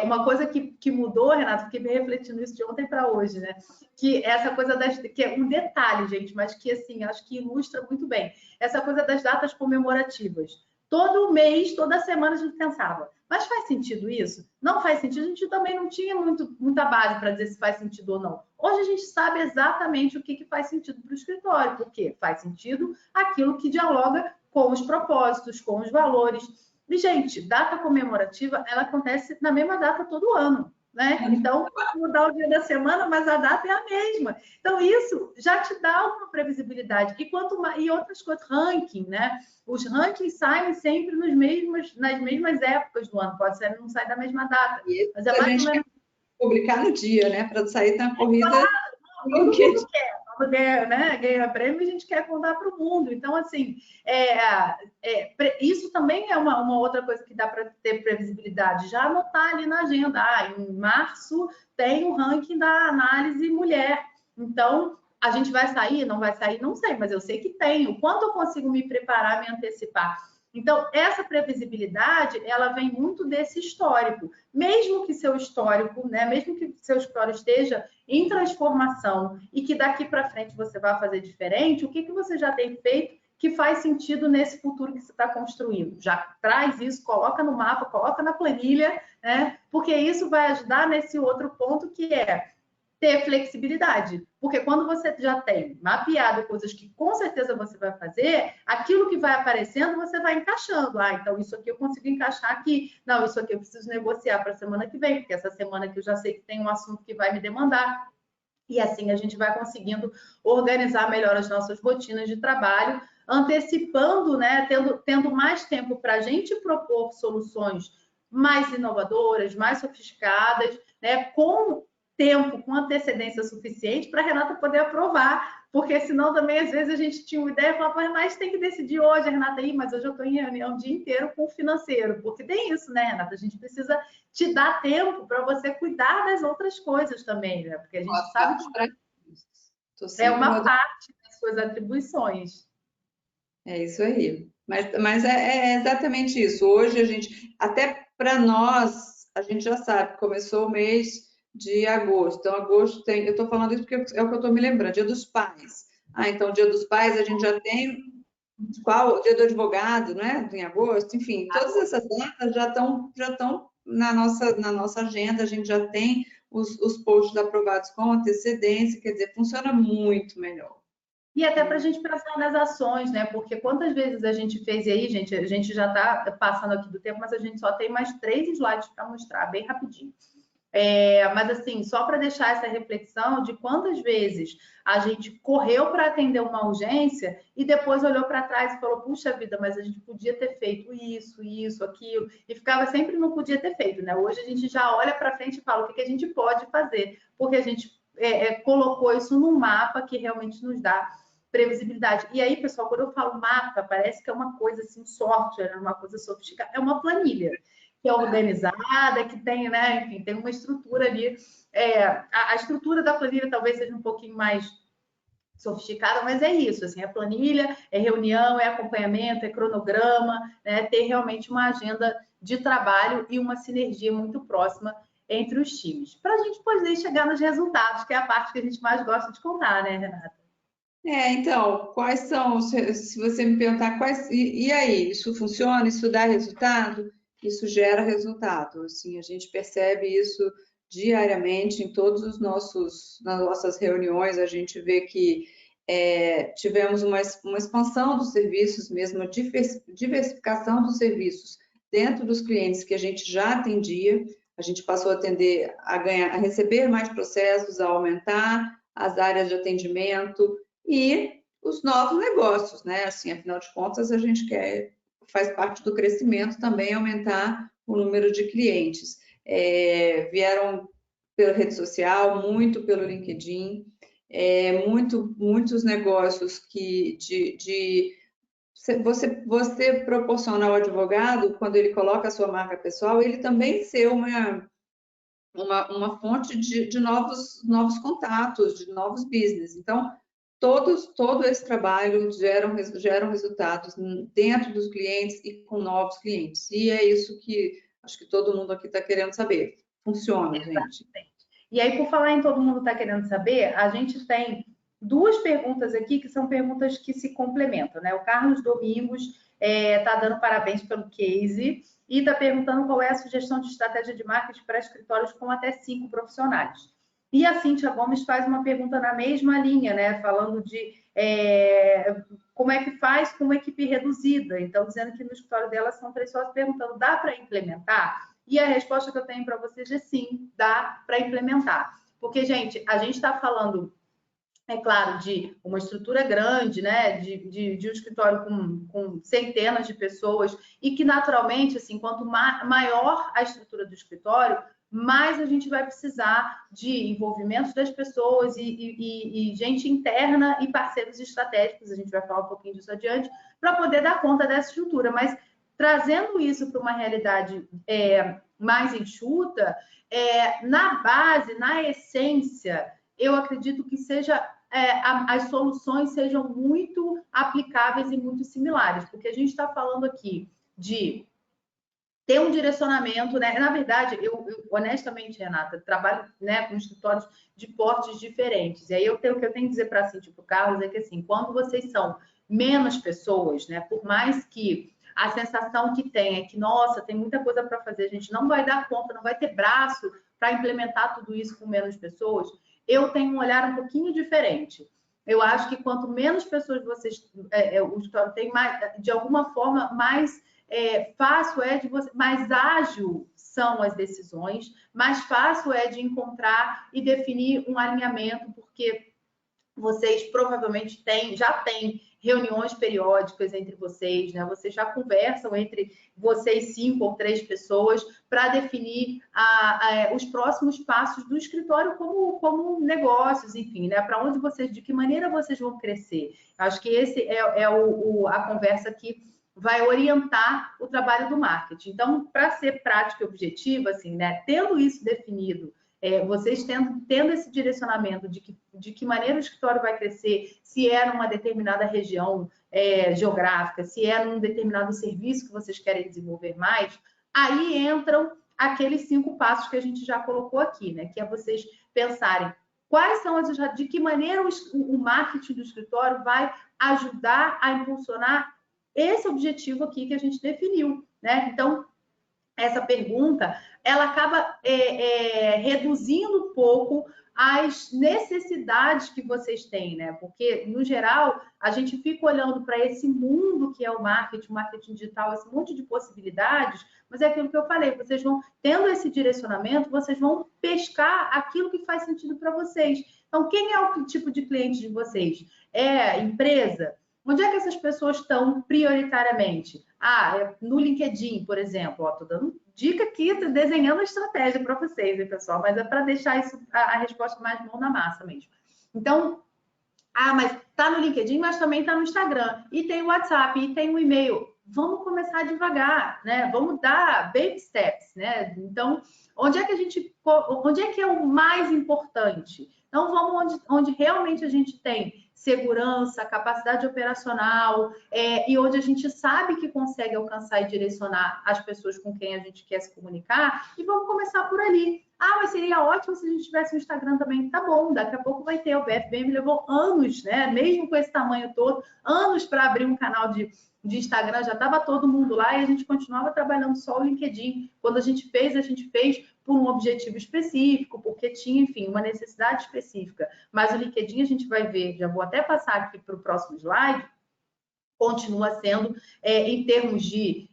Speaker 2: uma coisa que mudou, Renato, fiquei me refletindo isso de ontem para hoje, né? Que essa coisa que é um detalhe, gente, mas que assim, acho que ilustra muito bem. Essa coisa das datas comemorativas. Todo mês, toda semana a gente pensava, mas faz sentido isso? Não faz sentido, a gente também não tinha muita base para dizer se faz sentido ou não. Hoje a gente sabe exatamente o que faz sentido para o escritório, porque faz sentido aquilo que dialoga com os propósitos, com os valores. E, gente, data comemorativa, ela acontece na mesma data todo ano, né? Então, pode mudar o dia da semana, mas a data é a mesma. Então, isso já te dá uma previsibilidade. E outras coisas, ranking, né? Os rankings saem sempre nas mesmas épocas do ano. Pode ser, não sai da mesma data. Mas é mais ou menos...
Speaker 3: publicar no dia, né? Para sair na corrida.
Speaker 2: Todo mundo quer. Quando ganha prêmio, a gente quer contar para o mundo. Então, assim, isso também é uma outra coisa que dá para ter previsibilidade. Já anotar ali na agenda. Em março tem o ranking da análise mulher. Então, a gente vai sair? Não vai sair? Não sei, mas eu sei que tem. O quanto eu consigo me preparar, me antecipar? Então, essa previsibilidade, ela vem muito desse histórico. Mesmo que seu histórico, né, mesmo que seu histórico esteja em transformação e que daqui para frente você vai fazer diferente, o que você já tem feito que faz sentido nesse futuro que você está construindo? Já traz isso, coloca no mapa, coloca na planilha, né? Porque isso vai ajudar nesse outro ponto que é ter flexibilidade. Porque quando você já tem mapeado coisas que com certeza você vai fazer, aquilo que vai aparecendo, você vai encaixando. Então isso aqui eu consigo encaixar aqui. Não, isso aqui eu preciso negociar para a semana que vem, porque essa semana que eu já sei que tem um assunto que vai me demandar. E assim a gente vai conseguindo organizar melhor as nossas rotinas de trabalho, antecipando, né, tendo mais tempo para a gente propor soluções mais inovadoras, mais sofisticadas, né, com tempo, com antecedência suficiente para a Renata poder aprovar, porque senão também às vezes a gente tinha uma ideia e falava, mas tem que decidir hoje, Renata, mas hoje eu estou em reunião o dia inteiro com o financeiro, porque tem isso, né, Renata? A gente precisa te dar tempo para você cuidar das outras coisas também, né? Porque a gente sabe que é uma parte das suas atribuições.
Speaker 3: É isso aí. Mas é exatamente isso. Hoje a gente, até para nós, a gente já sabe, começou o mês de agosto. Então, agosto tem. Eu estou falando isso porque é o que eu estou me lembrando, Dia dos Pais. Então, Dia dos Pais a gente já tem. Qual? Dia do Advogado, né? Em agosto, enfim, todas essas datas já estão na nossa agenda, a gente já tem os posts aprovados com antecedência, quer dizer, funciona muito melhor.
Speaker 2: E até para a gente pensar nas ações, né? Porque quantas vezes a gente fez aí, gente, a gente já está passando aqui do tempo, mas a gente só tem mais 3 slides para mostrar, bem rapidinho. Mas assim, só para deixar essa reflexão de quantas vezes a gente correu para atender uma urgência e depois olhou para trás e falou, puxa vida, mas a gente podia ter feito isso, aquilo, e ficava sempre não podia ter feito, né? Hoje a gente já olha para frente e fala o que a gente pode fazer, porque a gente colocou isso num mapa que realmente nos dá previsibilidade. E aí, pessoal, quando eu falo mapa, parece que é uma coisa assim, software, uma coisa sofisticada, é uma planilha que é organizada, que tem, né, enfim, tem uma estrutura ali. A estrutura da planilha talvez seja um pouquinho mais sofisticada, mas é isso, assim, é planilha, é reunião, é acompanhamento, é cronograma, né, ter realmente uma agenda de trabalho e uma sinergia muito próxima entre os times, para a gente poder chegar nos resultados, que é a parte que a gente mais gosta de contar, né, Renata?
Speaker 3: Então, quais são, se você me perguntar, e aí, isso funciona, isso dá resultado? Isso gera resultado, assim, a gente percebe isso diariamente em todos os nas nossas reuniões, a gente vê que tivemos uma expansão dos serviços mesmo, uma diversificação dos serviços dentro dos clientes que a gente já atendia, a gente passou a atender, a receber mais processos, a aumentar as áreas de atendimento, e os novos negócios, né? Assim, afinal de contas, a gente faz parte do crescimento também aumentar o número de clientes. Vieram pela rede social, muito pelo LinkedIn, muitos negócios que você proporcionar ao advogado, quando ele coloca a sua marca pessoal, ele também ser uma fonte de novos contatos, de novos business. Então, todo esse trabalho geram resultados dentro dos clientes e com novos clientes. E é isso que acho que todo mundo aqui está querendo saber. Funciona, gente.
Speaker 2: E aí, por falar em todo mundo está querendo saber, a gente tem 2 perguntas aqui que são perguntas que se complementam, né? O Carlos Domingos está dando parabéns pelo case e está perguntando qual é a sugestão de estratégia de marketing para escritórios com até 5 profissionais. E a Cíntia Gomes faz uma pergunta na mesma linha, né? Falando de como é que faz com uma equipe reduzida. Então, dizendo que no escritório dela são 3 sócios, perguntando, dá para implementar? E a resposta que eu tenho para vocês é sim, dá para implementar. Porque, gente, a gente está falando, é claro, de uma estrutura grande, né? De um escritório com centenas de pessoas e que, naturalmente, assim, quanto maior a estrutura do escritório, mais a gente vai precisar de envolvimento das pessoas e gente interna e parceiros estratégicos, a gente vai falar um pouquinho disso adiante, para poder dar conta dessa estrutura. Mas trazendo isso para uma realidade mais enxuta, na base, na essência, eu acredito que as soluções sejam muito aplicáveis e muito similares, porque a gente está falando aqui de ter um direcionamento, né? Na verdade, eu honestamente, Renata, trabalho, né, com escritórios de portes diferentes. E aí o que eu tenho que dizer para assim, tipo, Carlos, é que assim, quando vocês são menos pessoas, né? Por mais que a sensação que tem é que, nossa, tem muita coisa para fazer, a gente não vai dar conta, não vai ter braço para implementar tudo isso com menos pessoas, eu tenho um olhar um pouquinho diferente. Eu acho que quanto menos pessoas vocês, o escritório tem, mais, de alguma forma, mais fácil mais ágil são as decisões, mais fácil é de encontrar e definir um alinhamento, porque vocês provavelmente já têm reuniões periódicas entre vocês, né? Vocês já conversam entre vocês 5 ou 3 pessoas para definir os próximos passos do escritório como negócios, enfim, né? Para onde de que maneira vocês vão crescer. Acho que esse a conversa que vai orientar o trabalho do marketing. Então, para ser prático e objetivo, assim, né? Tendo isso definido, vocês tendo esse direcionamento de que maneira o escritório vai crescer, se é numa determinada região geográfica, se é num determinado serviço que vocês querem desenvolver mais, aí entram aqueles 5 passos que a gente já colocou aqui, né? Que é vocês pensarem de que maneira o marketing do escritório vai ajudar a impulsionar esse objetivo aqui que a gente definiu, né? Então, essa pergunta, ela acaba reduzindo um pouco as necessidades que vocês têm, né? Porque, no geral, a gente fica olhando para esse mundo que é o marketing digital, esse monte de possibilidades, mas é aquilo que eu falei, vocês vão, tendo esse direcionamento, vocês vão pescar aquilo que faz sentido para vocês. Então, quem é o tipo de cliente de vocês? É empresa? Onde é que essas pessoas estão prioritariamente? No LinkedIn, por exemplo. Estou dando dica aqui, tô desenhando a estratégia para vocês, hein, pessoal? Mas é para deixar isso a resposta mais mão na massa mesmo. Então, mas está no LinkedIn, mas também está no Instagram. E tem o WhatsApp, e tem o e-mail. Vamos começar devagar, né? Vamos dar baby steps, né? Então, onde é que é o mais importante? Então, vamos onde realmente a gente tem segurança, capacidade operacional, e onde a gente sabe que consegue alcançar e direcionar as pessoas com quem a gente quer se comunicar, e vamos começar por ali. Mas seria ótimo se a gente tivesse um Instagram também. Tá bom, daqui a pouco vai ter. O BFBM levou anos, né? Mesmo com esse tamanho todo, anos para abrir um canal de Instagram, já estava todo mundo lá e a gente continuava trabalhando só o LinkedIn. Quando a gente fez por um objetivo específico, porque tinha, enfim, uma necessidade específica. Mas o LinkedIn a gente vai ver, já vou até passar aqui para o próximo slide, continua sendo, em termos de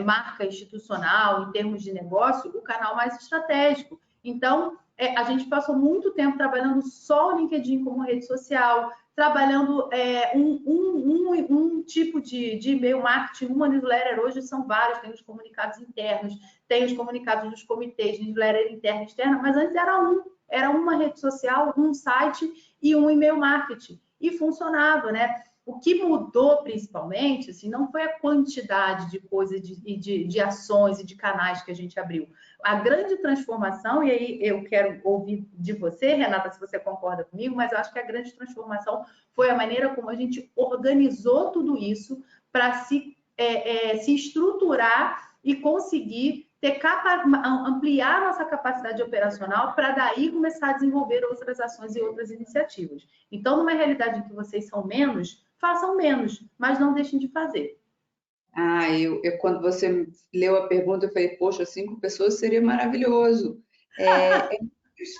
Speaker 2: marca institucional, em termos de negócio, o canal mais estratégico. Então, a gente passou muito tempo trabalhando só o LinkedIn como rede social, trabalhando um tipo de e-mail marketing, uma newsletter. Hoje são vários, tem os comunicados internos, tem os comunicados dos comitês, newsletter interna e externa, mas antes era uma rede social, um site e um e-mail marketing. E funcionava, né? O que mudou, principalmente, assim, não foi a quantidade de coisas, de ações e de canais que a gente abriu. A grande transformação, e aí eu quero ouvir de você, Renata, se você concorda comigo, mas eu acho que a grande transformação foi a maneira como a gente organizou tudo isso para se estruturar e conseguir ampliar a nossa capacidade operacional para daí começar a desenvolver outras ações e outras iniciativas. Então, numa realidade em que vocês são menos, façam menos, mas não deixem de fazer.
Speaker 3: Quando você leu a pergunta, eu falei, poxa, 5 pessoas seria maravilhoso. É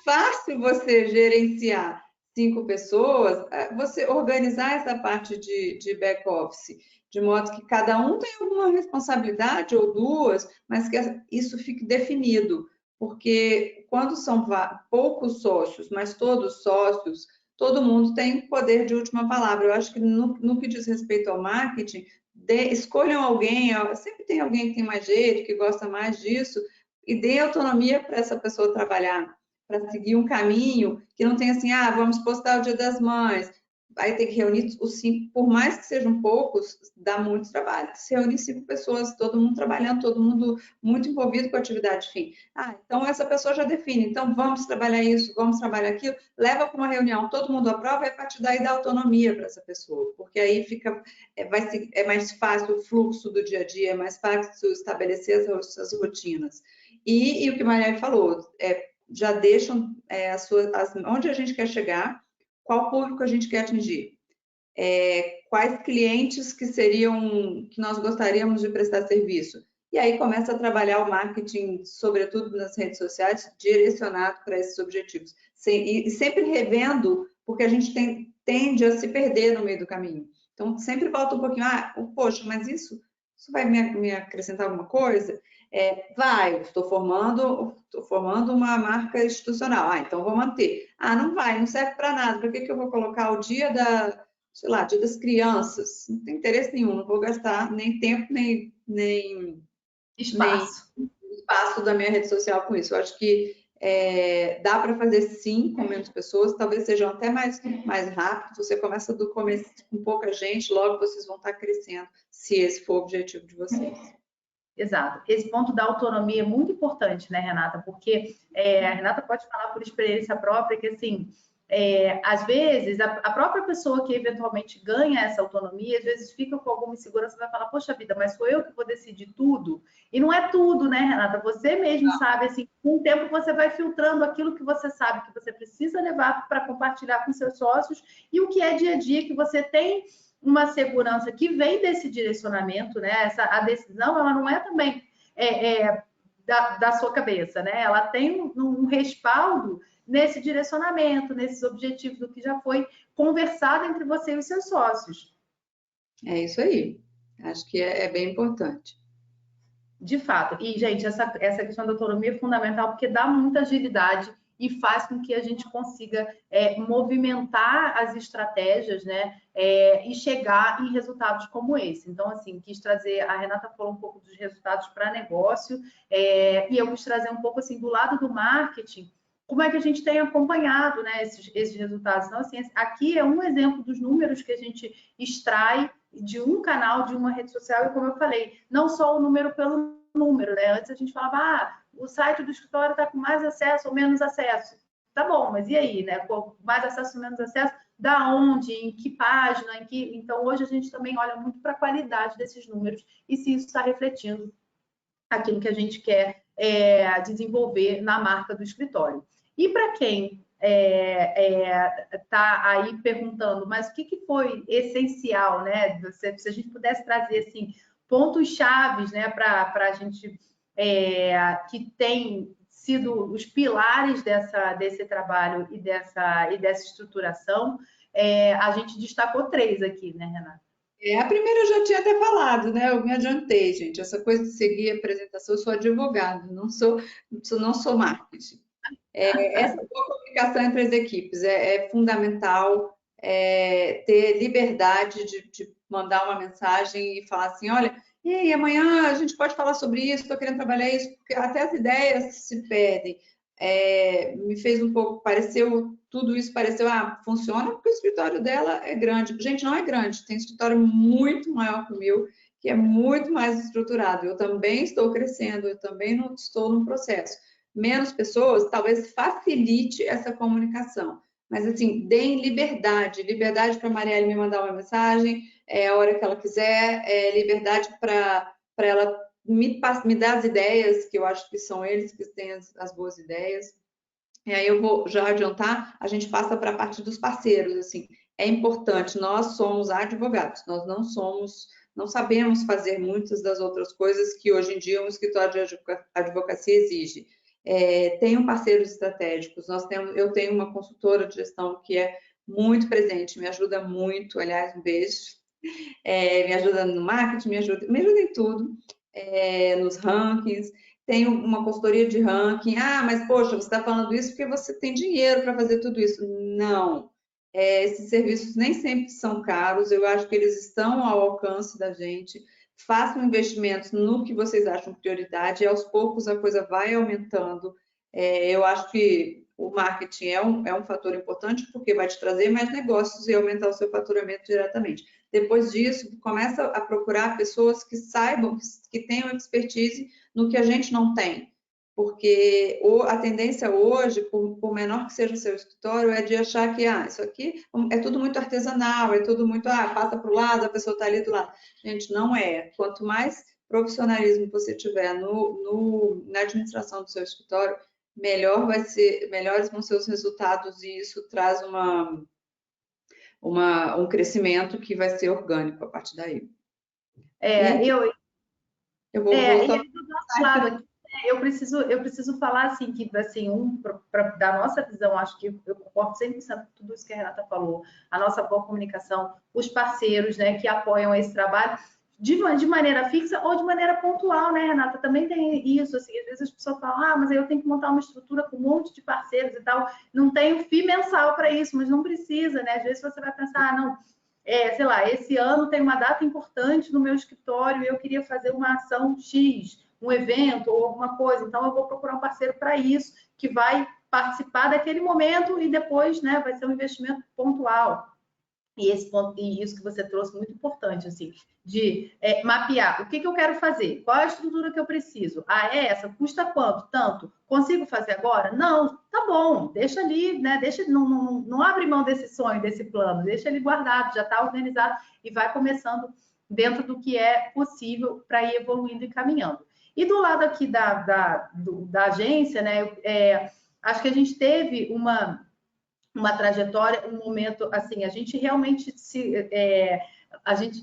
Speaker 3: fácil você gerenciar 5 pessoas, você organizar essa parte de back-office, de modo que cada um tem alguma responsabilidade ou duas, mas que isso fique definido. Porque quando são poucos sócios, mas todos sócios, todo mundo tem poder de última palavra. Eu acho que no que diz respeito ao marketing, escolham alguém, sempre tem alguém que tem mais jeito, que gosta mais disso, e dê autonomia para essa pessoa trabalhar, para seguir um caminho que não tenha assim, vamos postar o Dia das Mães. Aí tem que reunir os 5, por mais que sejam poucos, dá muito trabalho. Se reunir 5 pessoas, todo mundo trabalhando, todo mundo muito envolvido com a atividade fim. Então essa pessoa já define, então vamos trabalhar isso, vamos trabalhar aquilo, leva para uma reunião, todo mundo aprova, e a partir daí dá autonomia para essa pessoa, porque aí fica, é mais fácil o fluxo do dia a dia, é mais fácil estabelecer as rotinas. E o que a Marielle falou, já deixam onde a gente quer chegar, qual público a gente quer atingir, quais clientes que nós gostaríamos de prestar serviço. E aí começa a trabalhar o marketing, sobretudo nas redes sociais, direcionado para esses objetivos. E sempre revendo, porque a gente tende a se perder no meio do caminho. Então, sempre volta um pouquinho, poxa, mas isso vai me acrescentar alguma coisa? Vai, estou formando uma marca institucional. Então vou manter. Não vai, não serve para nada. Para que eu vou colocar o dia dia das crianças? Não tem interesse nenhum, não vou gastar nem tempo, nem espaço da minha rede social com isso. Eu acho que dá para fazer sim com menos pessoas, talvez sejam até mais rápido. Você começa do começo com pouca gente, logo vocês vão estar crescendo, se esse for o objetivo de vocês.
Speaker 2: Exato. Esse ponto da autonomia é muito importante, né, Renata? Porque a Renata pode falar por experiência própria que, assim, às vezes, a própria pessoa que eventualmente ganha essa autonomia, às vezes fica com alguma insegurança e vai falar, poxa vida, mas sou eu que vou decidir tudo? E não é tudo, né, Renata? Você mesmo sabe, assim, com o tempo você vai filtrando aquilo que você sabe que você precisa levar para compartilhar com seus sócios e o que é dia a dia que você tem uma segurança que vem desse direcionamento, né? A decisão, ela não é também da sua cabeça, né? Ela tem um respaldo nesse direcionamento, nesses objetivos do que já foi conversado entre você e os seus sócios.
Speaker 3: É isso aí. Acho que é bem importante.
Speaker 2: De fato. E, gente, essa questão da autonomia é fundamental porque dá muita agilidade e faz com que a gente consiga movimentar as estratégias, né, e chegar em resultados como esse. Então, assim, quis trazer, a Renata falou um pouco dos resultados para negócio, e eu quis trazer um pouco, assim, do lado do marketing, como é que a gente tem acompanhado, né, esses resultados. Então, assim, aqui é um exemplo dos números que a gente extrai de um canal, de uma rede social, e como eu falei, não só o número pelo número, né? Antes a gente falava, o site do escritório está com mais acesso ou menos acesso. Tá bom, mas e aí, né? Com mais acesso ou menos acesso, da onde, em que página, Então, hoje a gente também olha muito para a qualidade desses números e se isso está refletindo aquilo que a gente quer desenvolver na marca do escritório. E para quem está aí perguntando, mas o que foi essencial, né? Se a gente pudesse trazer assim pontos chaves, né, para a gente que tem sido os pilares desse trabalho e dessa estruturação, a gente destacou 3 aqui, né, Renata?
Speaker 3: A primeira eu já tinha até falado, né? Eu me adiantei, gente. Essa coisa de seguir a apresentação, eu sou advogado, não sou marketing. Essa boa comunicação entre as equipes é fundamental, ter liberdade de mandar uma mensagem e falar assim, olha, e aí, amanhã a gente pode falar sobre isso, estou querendo trabalhar isso, porque até as ideias se perdem. Me fez um pouco, tudo isso pareceu, funciona porque o escritório dela é grande. Gente, não é grande, tem escritório muito maior que o meu, que é muito mais estruturado. Eu também estou crescendo, eu também não estou no processo. Menos pessoas, talvez facilite essa comunicação. Mas, assim, deem liberdade para a Marielle me mandar uma mensagem, a hora que ela quiser, liberdade para ela me dar as ideias, que eu acho que são eles que têm as boas ideias. E aí eu vou já adiantar, a gente passa para a parte dos parceiros, assim, é importante, nós somos advogados, nós não sabemos fazer muitas das outras coisas que hoje em dia um escritório de advocacia exige. Tenham parceiros estratégicos, eu tenho uma consultora de gestão que é muito presente, me ajuda muito, aliás, um beijo, me ajuda no marketing, me ajuda em tudo, nos rankings, tenho uma consultoria de ranking, mas poxa, você está falando isso porque você tem dinheiro para fazer tudo isso. Não, esses serviços nem sempre são caros, eu acho que eles estão ao alcance da gente, façam investimentos no que vocês acham prioridade, e aos poucos a coisa vai aumentando. Eu acho que o marketing é um fator importante, porque vai te trazer mais negócios e aumentar o seu faturamento diretamente. Depois disso, começa a procurar pessoas que saibam, que tenham expertise no que a gente não tem. Porque a tendência hoje, por menor que seja o seu escritório, é de achar que isso aqui é tudo muito artesanal, é tudo muito, passa para o lado, a pessoa está ali do lado. Gente, não é. Quanto mais profissionalismo você tiver na administração do seu escritório, melhores vão ser os resultados, e isso traz um crescimento que vai ser orgânico a partir daí. Eu vou voltar.
Speaker 2: E do nosso lado aqui, eu preciso falar assim, que assim, da nossa visão, acho que eu concordo 100% com tudo isso que a Renata falou, a nossa boa comunicação, os parceiros, né, que apoiam esse trabalho, de maneira fixa ou de maneira pontual, né, Renata? Também tem isso, assim, às vezes as pessoas falam, mas eu tenho que montar uma estrutura com um monte de parceiros e tal, não tenho FII mensal para isso, mas não precisa, né? Às vezes você vai pensar, não, sei lá, esse ano tem uma data importante no meu escritório e eu queria fazer uma ação X, um evento ou alguma coisa, então eu vou procurar um parceiro para isso, que vai participar daquele momento e depois, né, vai ser um investimento pontual. E esse ponto, e isso que você trouxe, muito importante, assim, de mapear o que eu quero fazer, qual a estrutura que eu preciso. É essa, custa quanto? Tanto. Consigo fazer agora? Não, tá bom, deixa ali, né? Não abre mão desse sonho, desse plano, deixa ele guardado, já está organizado e vai começando dentro do que é possível para ir evoluindo e caminhando. E do lado aqui da agência, né? Acho que a gente teve uma trajetória, um momento, assim, a gente realmente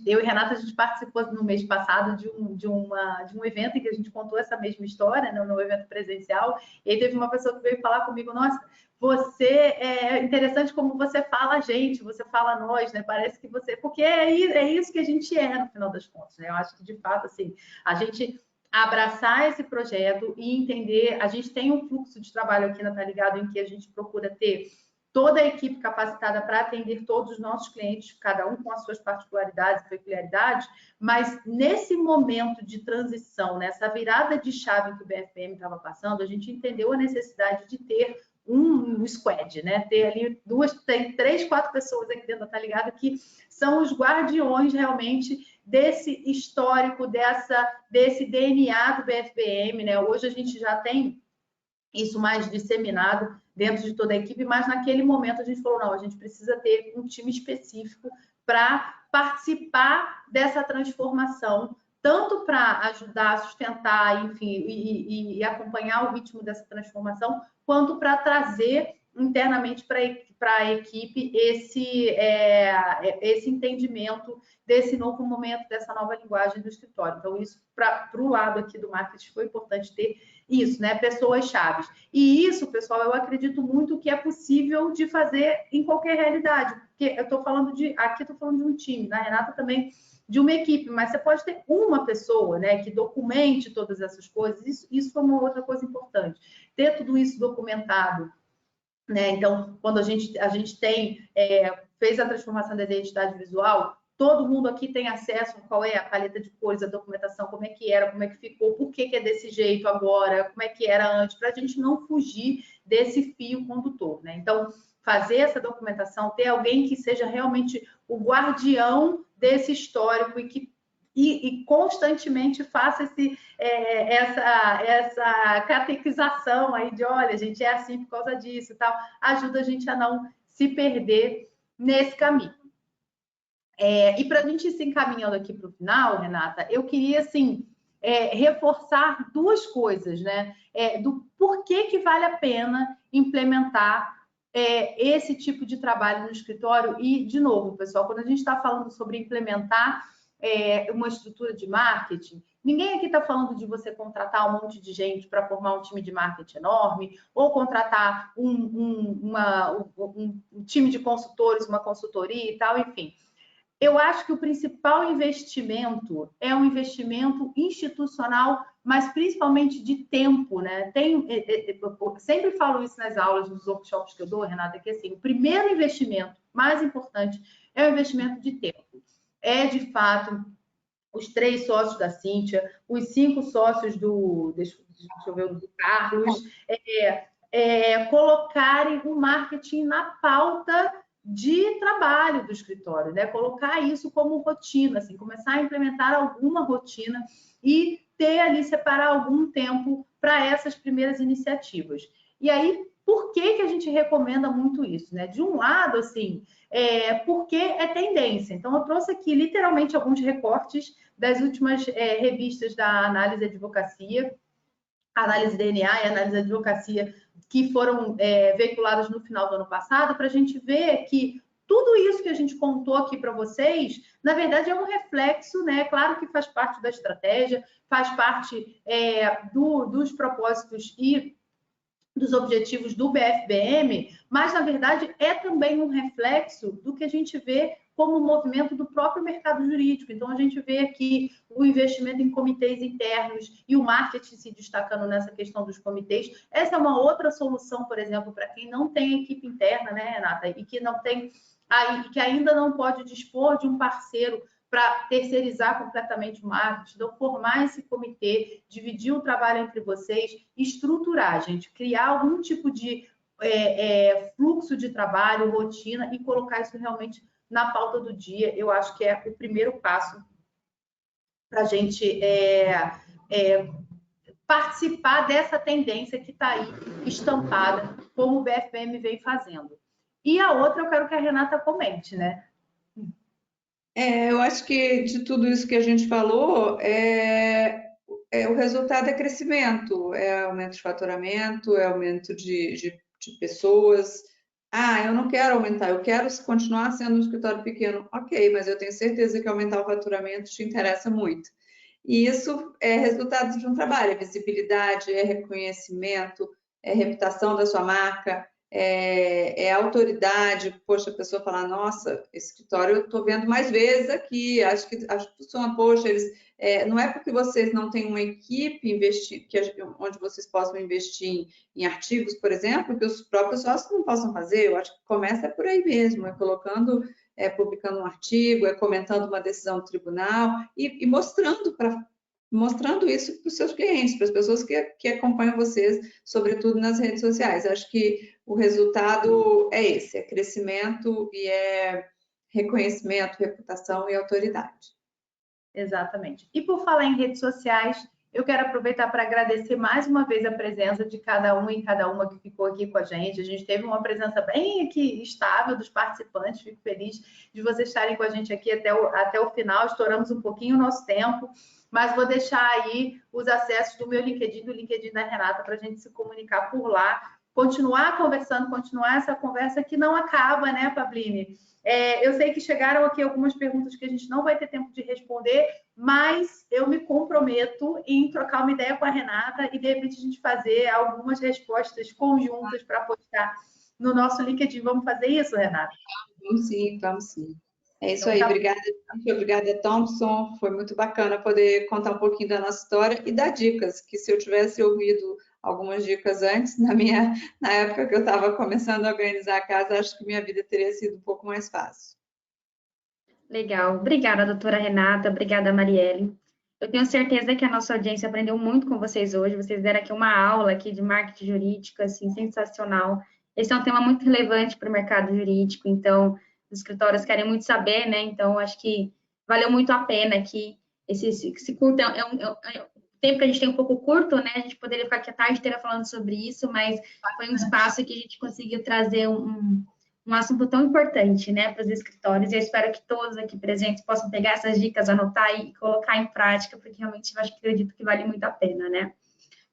Speaker 2: eu e Renata, a gente participou no mês passado de um evento em que a gente contou essa mesma história, né, no evento presencial, e aí teve uma pessoa que veio falar comigo, nossa, você, é interessante como você fala a gente, você fala nós, né, parece que você, porque é isso que a gente no final das contas, né, eu acho que de fato, assim, a gente abraçar esse projeto e entender, a gente tem um fluxo de trabalho aqui na Tá Ligado, em que a gente procura ter toda a equipe capacitada para atender todos os nossos clientes, cada um com as suas particularidades e peculiaridades, mas nesse momento de transição, nessa virada de chave que o BFBM estava passando, a gente entendeu a necessidade de ter um squad, né? Ter ali tem 3, 4 pessoas aqui dentro da Tá Ligado que são os guardiões realmente desse histórico, desse DNA do BFBM, né? Hoje a gente já tem isso mais disseminado dentro de toda a equipe, mas naquele momento a gente falou, não, a gente precisa ter um time específico para participar dessa transformação, tanto para ajudar a sustentar, enfim, e acompanhar o ritmo dessa transformação, quanto para trazer internamente para a equipe esse entendimento desse novo momento, dessa nova linguagem do escritório. Então, isso, para o lado aqui do marketing, foi importante ter isso, né? Pessoas chaves. E isso, pessoal, eu acredito muito que é possível de fazer em qualquer realidade. Porque eu estou falando aqui estou falando de um time, na Renata também de uma equipe, mas você pode ter uma pessoa, né, que documente todas essas coisas. Isso é uma outra coisa importante. Ter tudo isso documentado, né? Então, quando a gente fez a transformação da identidade visual, todo mundo aqui tem acesso a qual é a paleta de cores, a documentação, como é que era, como é que ficou, por que é desse jeito agora, como é que era antes, para a gente não fugir desse fio condutor, né? Então, fazer essa documentação, ter alguém que seja realmente o guardião desse histórico e constantemente faça essa catequização aí de, olha, gente, é assim por causa disso e tal, ajuda a gente a não se perder nesse caminho. E para a gente ir se encaminhando aqui para o final, Renata, eu queria, assim, reforçar duas coisas, né? Do porquê que vale a pena implementar esse tipo de trabalho no escritório. E, de novo, pessoal, quando a gente está falando sobre implementar uma estrutura de marketing, ninguém aqui está falando de você contratar um monte de gente para formar um time de marketing enorme, ou contratar um time de consultores, uma consultoria e tal, enfim. Eu acho que o principal investimento é um investimento institucional, mas principalmente de tempo, né? Eu sempre falo isso nas aulas, nos workshops que eu dou, Renata, que assim, o primeiro investimento mais importante é o investimento de tempo. É, de fato, os 3 sócios da Cíntia, os 5 sócios deixa eu ver, do Carlos, colocarem o marketing na pauta de trabalho do escritório, né? Colocar isso como rotina, assim, começar a implementar alguma rotina e ter ali, separar algum tempo para essas primeiras iniciativas. E aí, por que a gente recomenda muito isso, né? De um lado, assim, porque é tendência. Então, eu trouxe aqui literalmente alguns recortes das últimas revistas da Análise de Advocacia, Análise DNA e Análise de Advocacia, que foram veiculadas no final do ano passado, para a gente ver que tudo isso que a gente contou aqui para vocês, na verdade, é um reflexo, né? Claro que faz parte da estratégia, faz parte dos propósitos e dos objetivos do BFBM, mas, na verdade, é também um reflexo do que a gente vê como movimento do próprio mercado jurídico. Então, a gente vê aqui o investimento em comitês internos e o marketing se destacando nessa questão dos comitês. Essa é uma outra solução, por exemplo, para quem não tem equipe interna, né, Renata? E que não tem, que ainda não pode dispor de um parceiro para terceirizar completamente o marketing, então formar esse comitê, dividir o trabalho entre vocês, estruturar, gente, criar algum tipo de fluxo de trabalho, rotina e colocar isso realmente na pauta do dia. Eu acho que é o primeiro passo para a gente participar dessa tendência que está aí estampada, como o BFBM vem fazendo. E a outra eu quero que a Renata comente, né?
Speaker 3: Eu acho que de tudo isso que a gente falou, o resultado é crescimento, é aumento de faturamento, é aumento de pessoas. Ah, eu não quero aumentar, eu quero continuar sendo um escritório pequeno. Ok, mas eu tenho certeza que aumentar o faturamento te interessa muito. E isso é resultado de um trabalho, é visibilidade, é reconhecimento, é reputação da sua marca, é autoridade. Poxa, a pessoa falar, nossa, esse escritório eu estou vendo mais vezes aqui, acho que funciona, poxa, não é porque vocês não têm uma equipe onde vocês possam investir em artigos, por exemplo, que os próprios sócios não possam fazer. Eu acho que começa por aí mesmo, publicando um artigo, comentando uma decisão do tribunal e mostrando isso para os seus clientes, para as pessoas que acompanham vocês, sobretudo nas redes sociais. Acho que o resultado é esse, é crescimento e é reconhecimento, reputação e autoridade.
Speaker 2: Exatamente. E por falar em redes sociais, eu quero aproveitar para agradecer mais uma vez a presença de cada um e cada uma que ficou aqui com a gente. A gente teve uma presença bem aqui estável dos participantes. Fico feliz de vocês estarem com a gente aqui até o final. Estouramos um pouquinho o nosso tempo, mas vou deixar aí os acessos do meu LinkedIn, do LinkedIn da Renata, para a gente se comunicar por lá, continuar conversando, continuar essa conversa que não acaba, né, Pabline? Eu sei que chegaram aqui algumas perguntas que a gente não vai ter tempo de responder, mas eu me comprometo em trocar uma ideia com a Renata e, de repente, a gente fazer algumas respostas conjuntas para postar no nosso LinkedIn. Vamos fazer isso, Renata?
Speaker 3: Vamos sim. É isso aí. Obrigada, gente. Obrigada, Thompson. Foi muito bacana poder contar um pouquinho da nossa história e dar dicas, que se eu tivesse ouvido algumas dicas antes, na época que eu estava começando a organizar a casa, acho que minha vida teria sido um pouco mais fácil.
Speaker 1: Legal. Obrigada, doutora Renata. Obrigada, Marielle. Eu tenho certeza que a nossa audiência aprendeu muito com vocês hoje. Vocês deram aqui uma aula aqui de marketing jurídico, assim, sensacional. Esse é um tema muito relevante para o mercado jurídico, então, os escritórios querem muito saber, né? Então, acho que valeu muito a pena aqui. Esse curto tempo que a gente tem um pouco curto, né? A gente poderia ficar aqui a tarde inteira falando sobre isso, mas foi um espaço que a gente conseguiu trazer um assunto tão importante, né, para os escritórios. E eu espero que todos aqui presentes possam pegar essas dicas, anotar e colocar em prática, porque realmente eu acredito que vale muito a pena, né?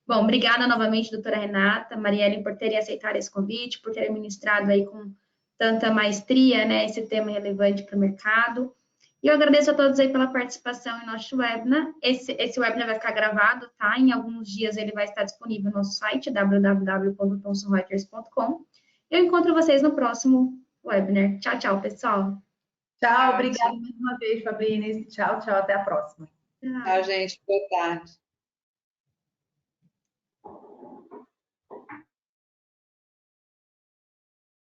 Speaker 1: Bom, obrigada novamente, doutora Renata, Marielle, por terem aceitado esse convite, por terem ministrado aí com tanta maestria, né, esse tema relevante para o mercado. E eu agradeço a todos aí pela participação em nosso webinar. Esse webinar vai ficar gravado, tá? Em alguns dias ele vai estar disponível no nosso site, www.thomsonreuters.com. Eu encontro vocês no próximo webinar. Tchau, tchau, pessoal.
Speaker 2: Tchau, obrigada mais uma vez, Fabrício. Tchau, tchau, até a próxima.
Speaker 3: Tchau, gente. Boa tarde.